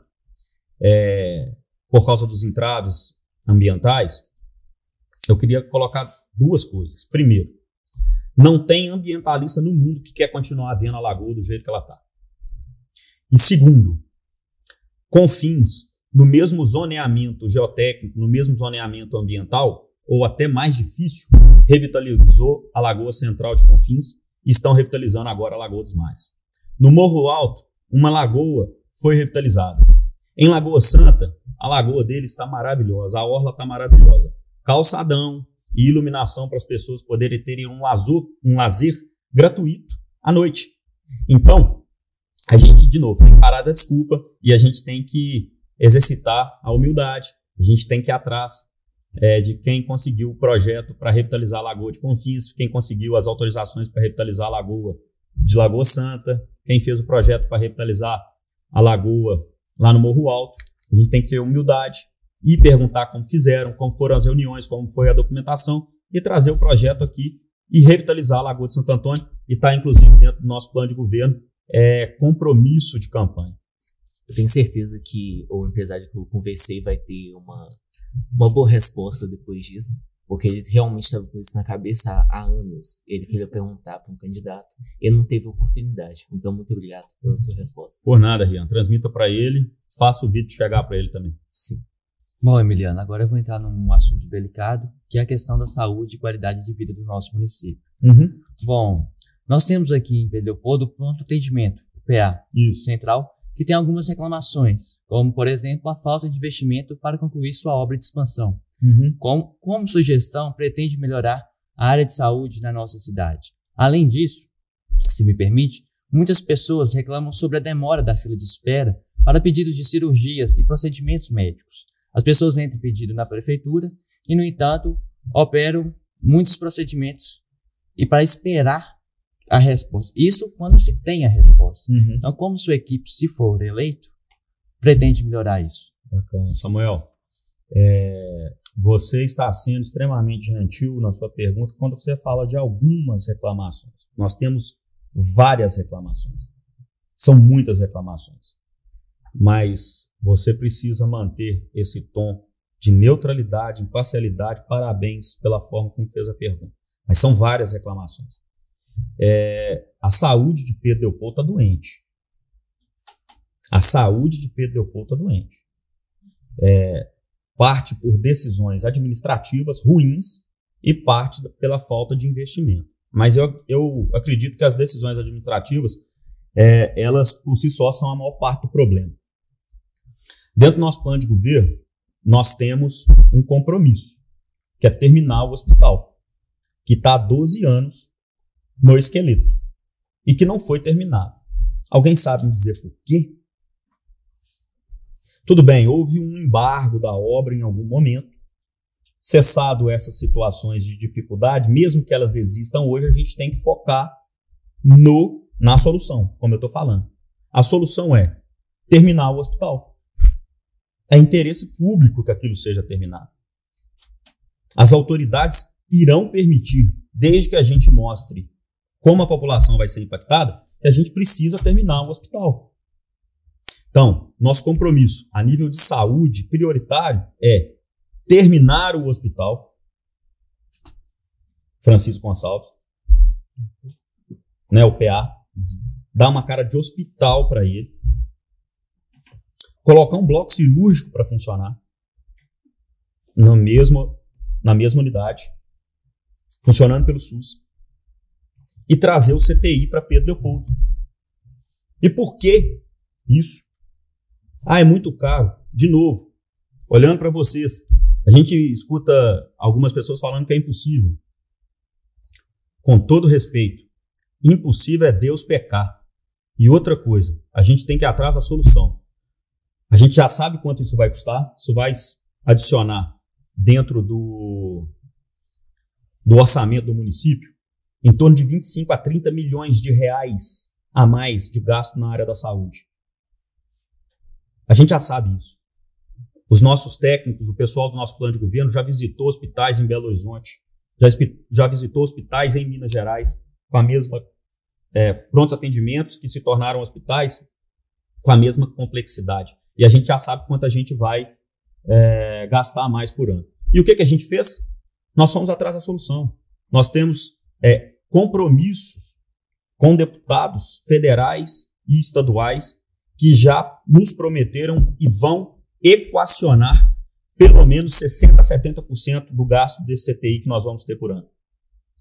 por causa dos entraves ambientais, eu queria colocar duas coisas. Primeiro, não tem ambientalista no mundo que quer continuar vendo a lagoa do jeito que ela está. E segundo, Confins, no mesmo zoneamento geotécnico, no mesmo zoneamento ambiental, ou até mais difícil, revitalizou a Lagoa Central de Confins e estão revitalizando agora a Lagoa dos Mares. No Morro Alto, uma lagoa foi revitalizada. Em Lagoa Santa, a lagoa deles está maravilhosa, a orla está maravilhosa. Calçadão e iluminação para as pessoas poderem terem um lazer gratuito à noite. Então, a gente, de novo, tem que parar da desculpa e a gente tem que exercitar a humildade. A gente tem que ir atrás de quem conseguiu o projeto para revitalizar a Lagoa de Confins, quem conseguiu as autorizações para revitalizar a Lagoa de Lagoa Santa, quem fez o projeto para revitalizar a lagoa lá no Morro Alto. A gente tem que ter humildade e perguntar como fizeram, como foram as reuniões, como foi a documentação e trazer o projeto aqui e revitalizar a Lagoa de Santo Antônio e está, inclusive, dentro do nosso plano de governo, compromisso de campanha. Eu tenho certeza que o empresário que eu conversei vai ter uma boa resposta depois disso, porque ele realmente estava com isso na cabeça há anos. Ele queria perguntar para um candidato e não teve oportunidade. Então, muito obrigado pela sua resposta. Por nada, Rian. Transmita para ele, faça o vídeo chegar para ele também. Sim. Bom, Emiliano, agora eu vou entrar num assunto delicado, que é a questão da saúde e qualidade de vida do nosso município. Uhum. Bom, nós temos aqui em Pedro Leopoldo o Pronto Atendimento, o PA, Isso. Central, que tem algumas reclamações, como, por exemplo, a falta de investimento para concluir sua obra de expansão. Uhum. Como sugestão, pretende melhorar a área de saúde na nossa cidade. Além disso, se me permite, muitas pessoas reclamam sobre a demora da fila de espera para pedidos de cirurgias e procedimentos médicos. As pessoas entram em pedido na prefeitura e, no entanto, operam muitos procedimentos e para esperar a resposta. Isso quando se tem a resposta. Então, como sua equipe, se for eleito, pretende melhorar isso? Bacana. Samuel, você está sendo extremamente gentil na sua pergunta quando você fala de algumas reclamações. Nós temos várias reclamações. São muitas reclamações. Mas você precisa manter esse tom de neutralidade, imparcialidade. Parabéns pela forma como fez a pergunta. Mas são várias reclamações. A saúde de Pedro Leopoldo está doente. A saúde de Pedro Leopoldo está doente. Parte por decisões administrativas ruins e parte pela falta de investimento. Mas eu acredito que as decisões administrativas, elas por si só são a maior parte do problema. Dentro do nosso plano de governo, nós temos um compromisso, que é terminar o hospital, que está há 12 anos no esqueleto e que não foi terminado. Alguém sabe me dizer por quê? Tudo bem, houve um embargo da obra em algum momento. Cessado essas situações de dificuldade, mesmo que elas existam hoje, a gente tem que focar na solução, como eu estou falando. A solução é terminar o hospital. É interesse público que aquilo seja terminado. As autoridades irão permitir, desde que a gente mostre como a população vai ser impactada, que a gente precisa terminar o hospital. Então, nosso compromisso a nível de saúde prioritário é terminar o hospital Francisco Gonçalves, o PA, dar uma cara de hospital para ele, colocar um bloco cirúrgico para funcionar na mesma unidade, funcionando pelo SUS, e trazer o CTI para Pedro Leopoldo. E por que isso? É muito caro. De novo, olhando para vocês, a gente escuta algumas pessoas falando que é impossível. Com todo respeito, impossível é Deus pecar. E outra coisa, a gente tem que ir atrás da solução. A gente já sabe quanto isso vai custar, isso vai adicionar dentro do orçamento do município em torno de 25 a 30 milhões de reais a mais de gasto na área da saúde. A gente já sabe isso. Os nossos técnicos, o pessoal do nosso plano de governo já visitou hospitais em Belo Horizonte, já visitou hospitais em Minas Gerais com a mesma prontos atendimentos que se tornaram hospitais com a mesma complexidade. E a gente já sabe quanto a gente vai gastar mais por ano. E o que a gente fez? Nós fomos atrás da solução. Nós temos compromissos com deputados federais e estaduais que já nos prometeram e vão equacionar pelo menos 60% a 70% do gasto desse CTI que nós vamos ter por ano.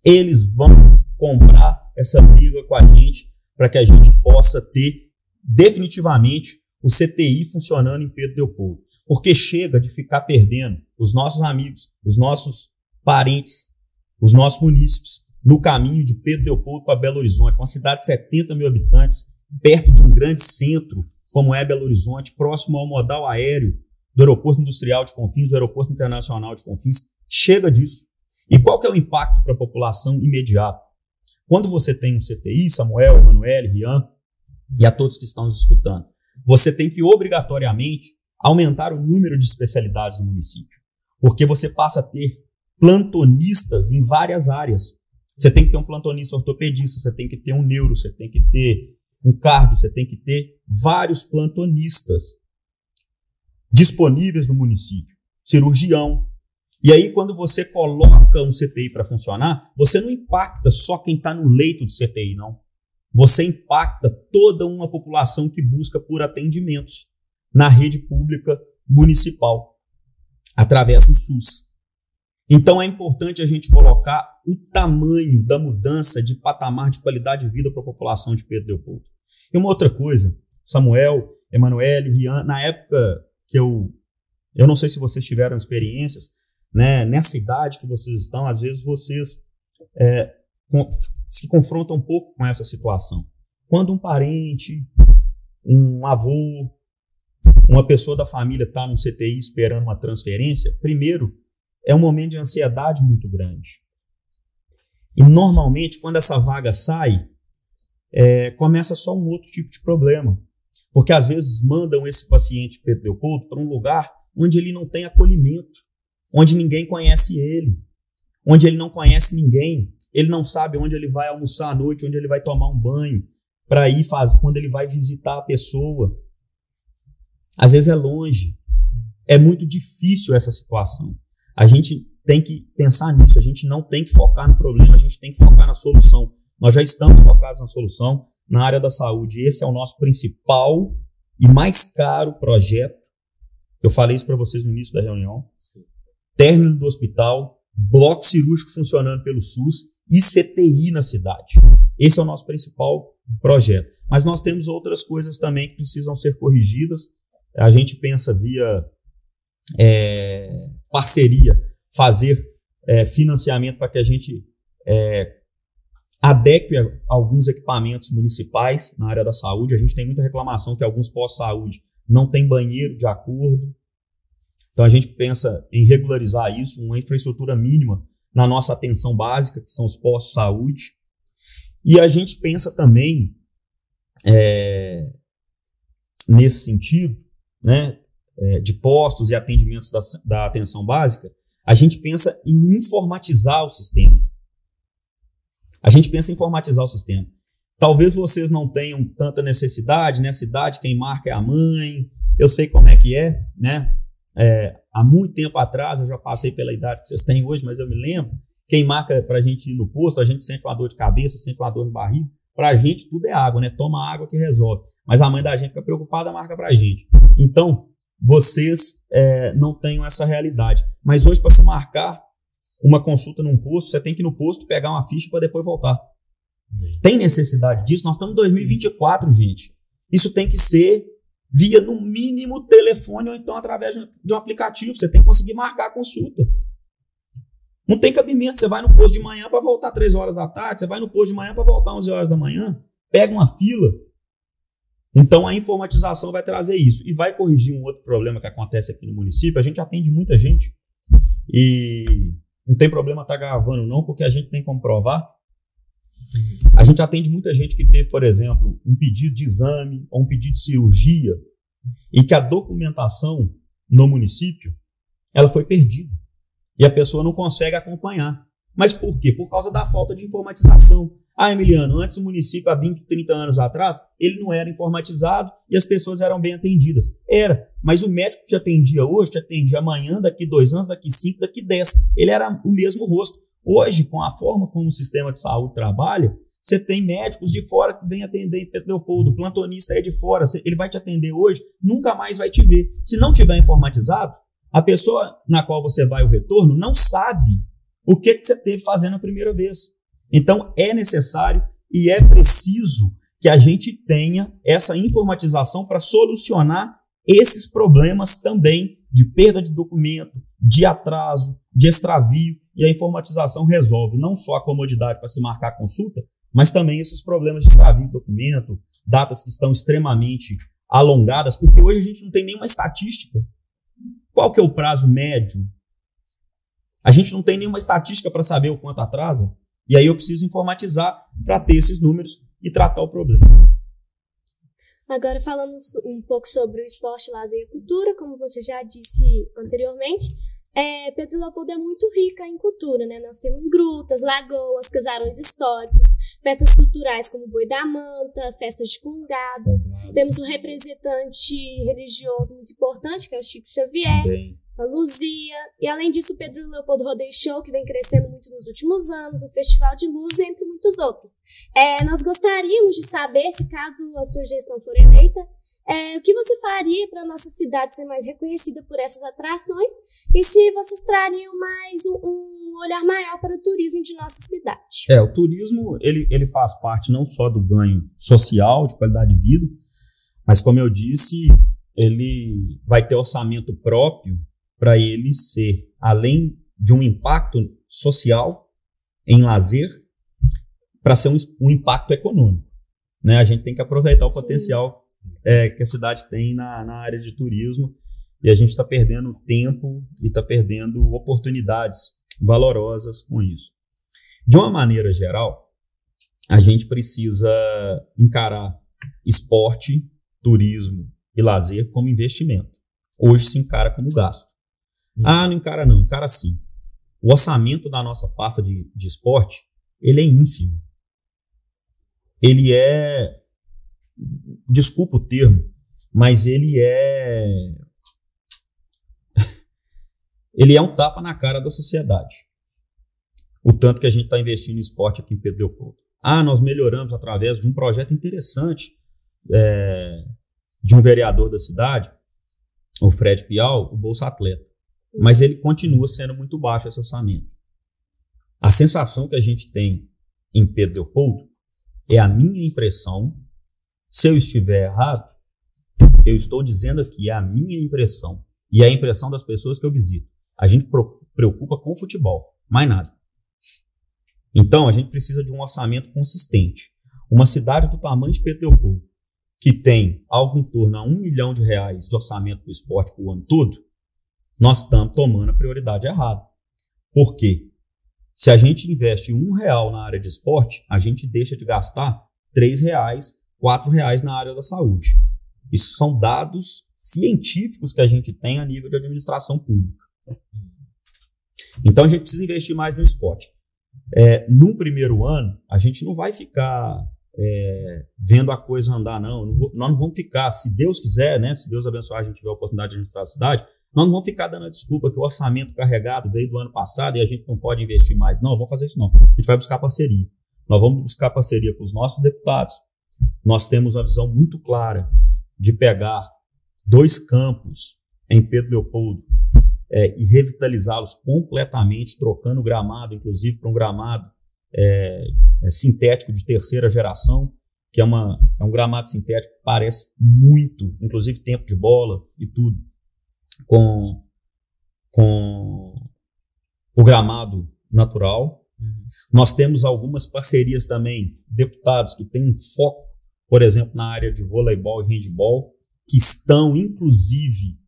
Eles vão comprar essa briga com a gente para que a gente possa ter definitivamente o CTI funcionando em Pedro Leopoldo. Porque chega de ficar perdendo os nossos amigos, os nossos parentes, os nossos munícipes no caminho de Pedro Leopoldo para Belo Horizonte, uma cidade de 70 mil habitantes, perto de um grande centro como é Belo Horizonte, próximo ao modal aéreo do Aeroporto Industrial de Confins, do Aeroporto Internacional de Confins. Chega disso. E qual que é o impacto para a população imediato? Quando você tem um CTI, Samuel, Emanuele, Rian, e a todos que estão nos escutando, você tem que obrigatoriamente aumentar o número de especialidades no município, porque você passa a ter plantonistas em várias áreas. Você tem que ter um plantonista ortopedista, você tem que ter um neuro, você tem que ter um cardio, você tem que ter vários plantonistas disponíveis no município, cirurgião. E aí, quando você coloca um CTI para funcionar, você não impacta só quem está no leito de CTI, não. Você impacta toda uma população que busca por atendimentos na rede pública municipal, através do SUS. Então, é importante a gente colocar o tamanho da mudança de patamar de qualidade de vida para a população de Pedro Leopoldo. E uma outra coisa, Samuel, Emanuele, Rian, na época que eu não sei se vocês tiveram experiências, né, nessa idade que vocês estão, às vezes vocês se confrontam um pouco com essa situação. quando um parente, um avô, uma pessoa da família está no CTI esperando uma transferência, primeiro, é um momento de ansiedade muito grande. E normalmente, quando essa vaga sai, começa só um outro tipo de problema. Porque às vezes mandam esse paciente Pedro Leopoldo para um lugar onde ele não tem acolhimento, onde ninguém conhece ele, onde ele não conhece ninguém, ele não sabe onde ele vai almoçar à noite, onde ele vai tomar um banho, para ir fazer, quando ele vai visitar a pessoa. Às vezes é longe, é muito difícil essa situação. A gente tem que pensar nisso, a gente não tem que focar no problema, a gente tem que focar na solução. Nós já estamos focados na solução na área da saúde. Esse é o nosso principal e mais caro projeto. Eu falei isso para vocês no início da reunião. Sim. Término do hospital, bloco cirúrgico funcionando pelo SUS e CTI na cidade. Esse é o nosso principal projeto. Mas nós temos outras coisas também que precisam ser corrigidas. A gente pensa via parceria, fazer financiamento para que a gente adeque a alguns equipamentos municipais na área da saúde. A gente tem muita reclamação que alguns postos de saúde não têm banheiro de acordo. Então a gente pensa em regularizar isso, uma infraestrutura mínima na nossa atenção básica, que são os postos de saúde. E a gente pensa também, nesse sentido, né, de postos e atendimentos da atenção básica, a gente pensa em informatizar o sistema. Talvez vocês não tenham tanta necessidade, nessa idade quem marca é a mãe, eu sei como é que é, né? Há muito tempo atrás, eu já passei pela idade que vocês têm hoje, mas eu me lembro, quem marca pra gente ir no posto, a gente sente uma dor de cabeça, sente uma dor no barriga, pra gente tudo é água, né? Toma água que resolve. Mas a mãe da gente fica preocupada, marca pra gente. Então, vocês não têm essa realidade. Mas hoje, para se marcar uma consulta num posto, você tem que ir no posto pegar uma ficha para depois voltar. Tem necessidade disso? Nós estamos em 2024, gente. Isso tem que ser via, no mínimo, telefone ou então através de um aplicativo. Você tem que conseguir marcar a consulta. Não tem cabimento. Você vai no posto de manhã para voltar 3 horas da tarde, você vai no posto de manhã para voltar 11 horas da manhã, pega uma fila. Então, a informatização vai trazer isso e vai corrigir um outro problema que acontece aqui no município. A gente atende muita gente e não tem problema estar gravando não, porque a gente tem como provar. A gente atende muita gente que teve, por exemplo, um pedido de exame ou um pedido de cirurgia e que a documentação no município ela foi perdida e a pessoa não consegue acompanhar. Mas por quê? Por causa da falta de informatização. Emiliano, antes o município, há 20, 30 anos atrás, ele não era informatizado e as pessoas eram bem atendidas. Era, mas o médico que te atendia hoje, te atendia amanhã, daqui 2 anos, daqui 5, daqui 10. Ele era o mesmo rosto. Hoje, com a forma como o sistema de saúde trabalha, você tem médicos de fora que vêm atender em Pedro Leopoldo, o plantonista é de fora, ele vai te atender hoje, nunca mais vai te ver. Se não tiver informatizado, a pessoa na qual você vai o retorno não sabe o que você teve fazendo a primeira vez. Então, é necessário e é preciso que a gente tenha essa informatização para solucionar esses problemas também de perda de documento, de atraso, de extravio, e a informatização resolve não só a comodidade para se marcar a consulta, mas também esses problemas de extravio de documento, datas que estão extremamente alongadas, porque hoje a gente não tem nenhuma estatística. Qual que é o prazo médio? A gente não tem nenhuma estatística para saber o quanto atrasa. E aí eu preciso informatizar para ter esses números e tratar o problema. Agora falando um pouco sobre o esporte, lazer e cultura, como você já disse anteriormente, Pedro Leopoldo é muito rica em cultura, né? Nós temos grutas, lagoas, casarões históricos, festas culturais como Boi da Manta, festas de Congado. Temos um representante religioso muito importante, que é o Chico Xavier. A Luzia, e além disso o Pedro Leopoldo Rodeio Show, que vem crescendo muito nos últimos anos, o Festival de Luz, entre muitos outros. Nós gostaríamos de saber, se caso a sua gestão for eleita, o que você faria para a nossa cidade ser mais reconhecida por essas atrações e se vocês trariam mais um olhar maior para o turismo de nossa cidade. O turismo ele faz parte não só do ganho social, de qualidade de vida, mas como eu disse, ele vai ter orçamento próprio para ele ser, além de um impacto social em lazer, para ser um impacto econômico. né? A gente tem que aproveitar o Sim. potencial que a cidade tem na área de turismo, e a gente está perdendo tempo e está perdendo oportunidades valorosas com isso. De uma maneira geral, a gente precisa encarar esporte, turismo e lazer como investimento. Hoje se encara como gasto. Não encara não, encara sim. O orçamento da nossa pasta de esporte, ele é ínfimo. Ele é, desculpa o termo, mas ele é um tapa na cara da sociedade. O tanto que a gente está investindo em esporte aqui em Pedro Leopoldo. Nós melhoramos através de um projeto interessante de um vereador da cidade, o Fred Piau, o Bolsa Atleta. Mas ele continua sendo muito baixo esse orçamento. A sensação que a gente tem em Pedro Leopoldo é a minha impressão. Se eu estiver errado, eu estou dizendo aqui, é a minha impressão. E é a impressão das pessoas que eu visito. A gente preocupa com o futebol, mais nada. Então, a gente precisa de um orçamento consistente. Uma cidade do tamanho de Pedro Leopoldo, que tem algo em torno a R$1 milhão de orçamento para o esporte para o ano todo, nós estamos tomando a prioridade errada. Por quê? Se a gente investe R$1 na área de esporte, a gente deixa de gastar R$3, R$4 na área da saúde. Isso são dados científicos que a gente tem a nível de administração pública. Então a gente precisa investir mais no esporte. Num primeiro ano, a gente não vai ficar vendo a coisa andar, não. Nós não vamos ficar, se Deus quiser, né, se Deus abençoar, a gente tiver a oportunidade de administrar a cidade, nós não vamos ficar dando a desculpa que o orçamento carregado veio do ano passado e a gente não pode investir mais. Não, vamos fazer isso não. A gente vai buscar parceria. Nós vamos buscar parceria com os nossos deputados. Nós temos uma visão muito clara de pegar 2 campos em Pedro Leopoldo e revitalizá-los completamente, trocando o gramado, inclusive, para um gramado sintético de 3ª geração, que é um gramado sintético que parece muito, inclusive tempo de bola e tudo, com o gramado natural. Nós temos algumas parcerias também, deputados que têm um foco, por exemplo, na área de voleibol e handebol, que estão, inclusive,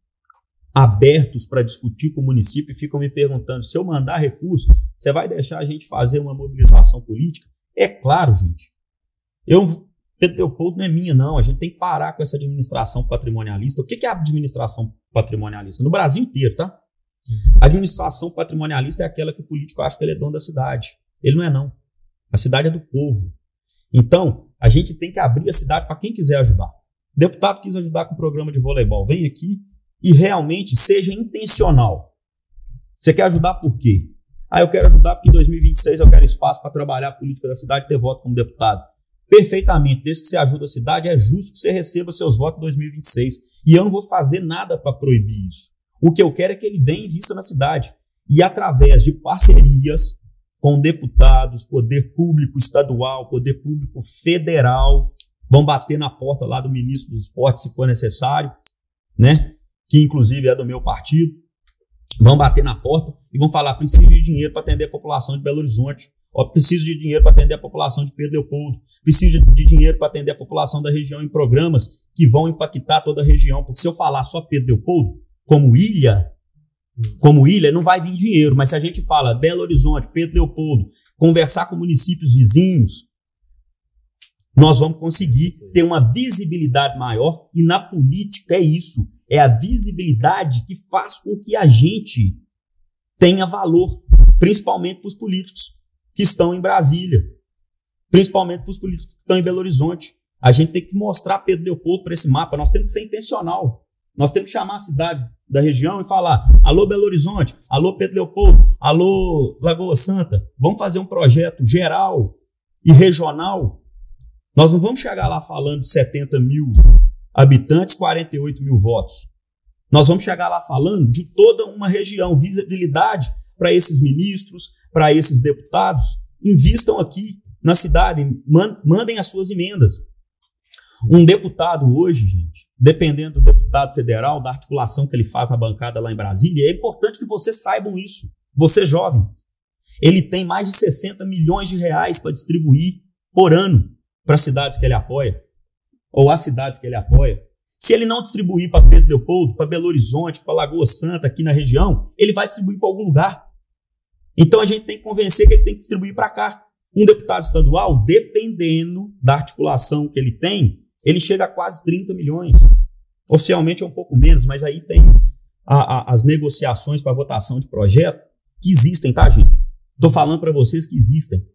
abertos para discutir com o município e ficam me perguntando, se eu mandar recurso, você vai deixar a gente fazer uma mobilização política? É claro, gente. Pedro Leopoldo não é minha, não. A gente tem que parar com essa administração patrimonialista. O que é a administração patrimonialista? No Brasil inteiro, tá? A administração patrimonialista é aquela que o político acha que ele é dono da cidade. Ele não é, não. A cidade é do povo. Então, a gente tem que abrir a cidade para quem quiser ajudar. O deputado quis ajudar com o programa de voleibol. Vem aqui e realmente seja intencional. Você quer ajudar por quê? Eu quero ajudar porque em 2026 eu quero espaço para trabalhar a política da cidade e ter voto como deputado. Perfeitamente, desde que você ajuda a cidade, é justo que você receba seus votos em 2026. E eu não vou fazer nada para proibir isso. O que eu quero é que ele venha e invista na cidade. E através de parcerias com deputados, poder público estadual, poder público federal, vão bater na porta lá do ministro dos esportes, se for necessário, né? Que inclusive é do meu partido. Vão bater na porta e vão falar, preciso de dinheiro para atender a população de Belo Horizonte. Preciso de dinheiro para atender a população de Pedro Leopoldo. Preciso de dinheiro para atender a população da região em programas que vão impactar toda a região. Porque se eu falar só Pedro Leopoldo, como ilha, não vai vir dinheiro. Mas se a gente fala Belo Horizonte, Pedro Leopoldo, conversar com municípios vizinhos, nós vamos conseguir ter uma visibilidade maior. E na política é isso. É a visibilidade que faz com que a gente tenha valor, principalmente para os políticos que estão em Brasília, principalmente para os políticos que estão em Belo Horizonte. A gente tem que mostrar Pedro Leopoldo para esse mapa, nós temos que ser intencional. Nós temos que chamar a cidade da região e falar, alô Belo Horizonte, alô Pedro Leopoldo, alô Lagoa Santa, vamos fazer um projeto geral e regional. Nós não vamos chegar lá falando de 70 mil habitantes, 48 mil votos. Nós vamos chegar lá falando de toda uma região, visibilidade para esses ministros, para esses deputados. Invistam aqui na cidade, mandem as suas emendas. Um deputado hoje, gente, dependendo do deputado federal, da articulação que ele faz na bancada lá em Brasília, é importante que vocês saibam isso. Você jovem, ele tem mais de 60 milhões de reais para distribuir por ano para as cidades que ele apoia, ou as cidades que ele apoia. Se ele não distribuir para Pedro Leopoldo, para Belo Horizonte, para Lagoa Santa, aqui na região, ele vai distribuir para algum lugar. Então a gente tem que convencer que ele tem que distribuir para cá. Um deputado estadual, dependendo da articulação que ele tem, ele chega a quase 30 milhões. Oficialmente é um pouco menos, mas aí tem as negociações para votação de projeto que existem, tá, gente? Estou falando para vocês que existem.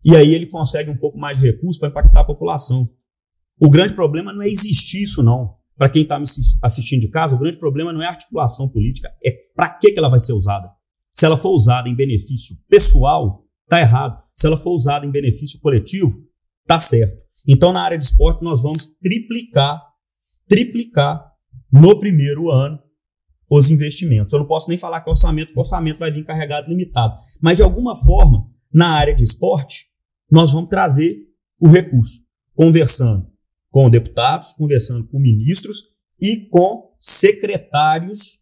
E aí ele consegue um pouco mais de recursos para impactar a população. O grande problema não é existir isso, não. Para quem está me assistindo de casa, o grande problema não é a articulação política, é para que ela vai ser usada. Se ela for usada em benefício pessoal, está errado. Se ela for usada em benefício coletivo, está certo. Então, na área de esporte, nós vamos triplicar no primeiro ano os investimentos. Eu não posso nem falar que o orçamento vai vir carregado limitado. Mas, de alguma forma, na área de esporte, nós vamos trazer o recurso, conversando com deputados, conversando com ministros e com secretários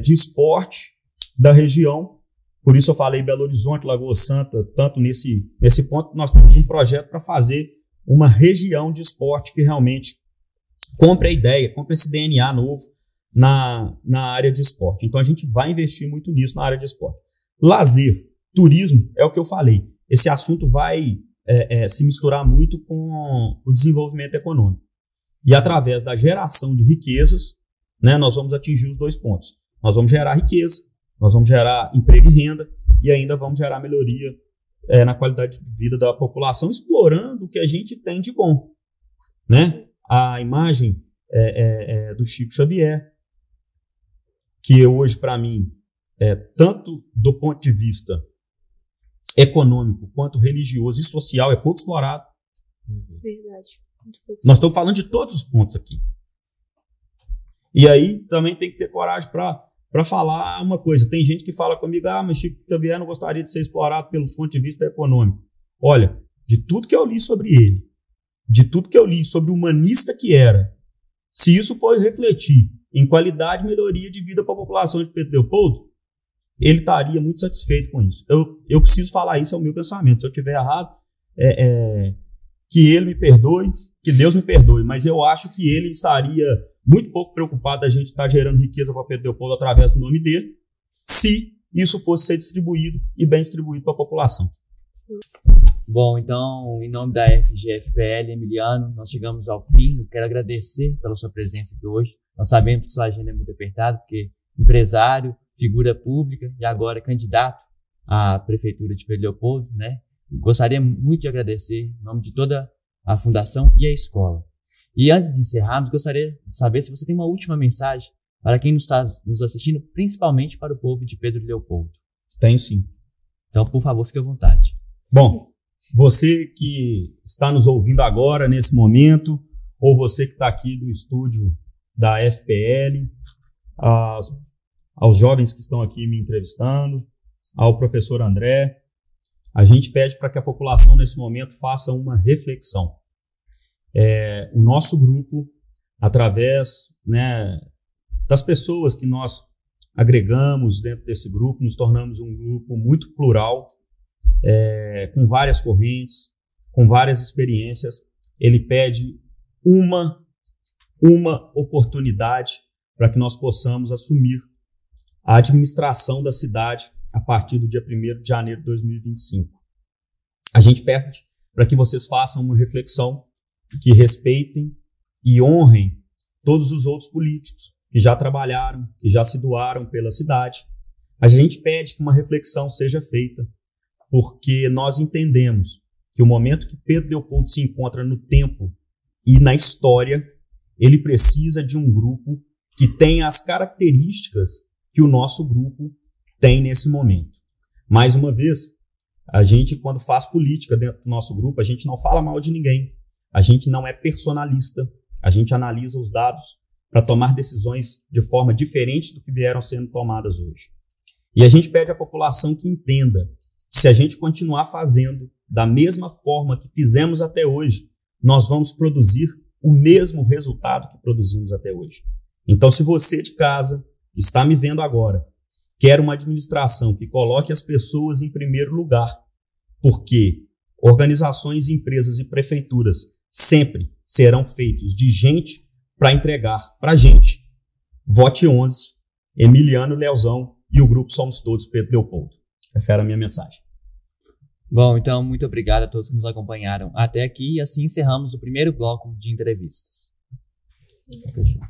de esporte da região. Por isso eu falei Belo Horizonte, Lagoa Santa, tanto nesse ponto, nós temos um projeto para fazer uma região de esporte que realmente compre a ideia, compre esse DNA novo na área de esporte. Então a gente vai investir muito nisso na área de esporte. Lazer, turismo, é o que eu falei. Esse assunto vai se misturar muito com o desenvolvimento econômico. E através da geração de riquezas, né, nós vamos atingir os 2 pontos. Nós vamos gerar riqueza, nós vamos gerar emprego e renda e ainda vamos gerar melhoria na qualidade de vida da população, explorando o que a gente tem de bom. Né? A imagem do Chico Xavier, que hoje, para mim, tanto do ponto de vista econômico quanto religioso e social, é pouco explorado. Verdade. Nós estamos falando de todos os pontos aqui. E aí também tem que ter coragem para falar uma coisa. Tem gente que fala comigo, mas Chico Xavier não gostaria de ser explorado pelo ponto de vista econômico. Olha, de tudo que eu li sobre ele, de tudo que eu li sobre o humanista que era, se isso for refletir em qualidade e melhoria de vida para a população de Pedro Leopoldo, ele estaria muito satisfeito com isso. Eu preciso falar isso, é o meu pensamento. Se eu estiver errado, que ele me perdoe, que Deus me perdoe, mas eu acho que ele estaria muito pouco preocupado da gente estar gerando riqueza para Pedro Leopoldo através do nome dele, se isso fosse ser distribuído e bem distribuído para a população. Bom, então, em nome da FGFPL, Emiliano, nós chegamos ao fim. Eu quero agradecer pela sua presença aqui hoje. Nós sabemos que sua agenda é muito apertada, porque empresário, figura pública e agora candidato à Prefeitura de Pedro Leopoldo, né? Gostaria muito de agradecer em nome de toda a Fundação e a escola. E antes de encerrarmos, gostaria de saber se você tem uma última mensagem para quem está nos assistindo, principalmente para o povo de Pedro Leopoldo. Tenho sim. Então, por favor, fique à vontade. Bom, você que está nos ouvindo agora, nesse momento, ou você que está aqui do estúdio da FPL, aos jovens que estão aqui me entrevistando, ao professor André, a gente pede para que a população, nesse momento, faça uma reflexão. O nosso grupo, através, né, das pessoas que nós agregamos dentro desse grupo, nos tornamos um grupo muito plural, com várias correntes, com várias experiências. Ele pede uma oportunidade para que nós possamos assumir a administração da cidade a partir do dia 1º de janeiro de 2025. A gente pede para que vocês façam uma reflexão, que respeitem e honrem todos os outros políticos que já trabalharam, que já se doaram pela cidade. A gente pede que uma reflexão seja feita, porque nós entendemos que o momento que Pedro Leopoldo se encontra no tempo e na história, ele precisa de um grupo que tenha as características que o nosso grupo tem nesse momento. Mais uma vez, a gente, quando faz política dentro do nosso grupo, a gente não fala mal de ninguém, a gente não é personalista, a gente analisa os dados para tomar decisões de forma diferente do que vieram sendo tomadas hoje. E a gente pede à população que entenda que se a gente continuar fazendo da mesma forma que fizemos até hoje, nós vamos produzir o mesmo resultado que produzimos até hoje. Então, se você de casa está me vendo agora, quer uma administração que coloque as pessoas em primeiro lugar, porque organizações, empresas e prefeituras sempre serão feitos de gente para entregar para gente. Vote 11, Emiliano, Leozão e o grupo Somos Todos, Pedro Leopoldo. Essa era a minha mensagem. Bom, então muito obrigado a todos que nos acompanharam até aqui e assim encerramos o primeiro bloco de entrevistas. Fechou.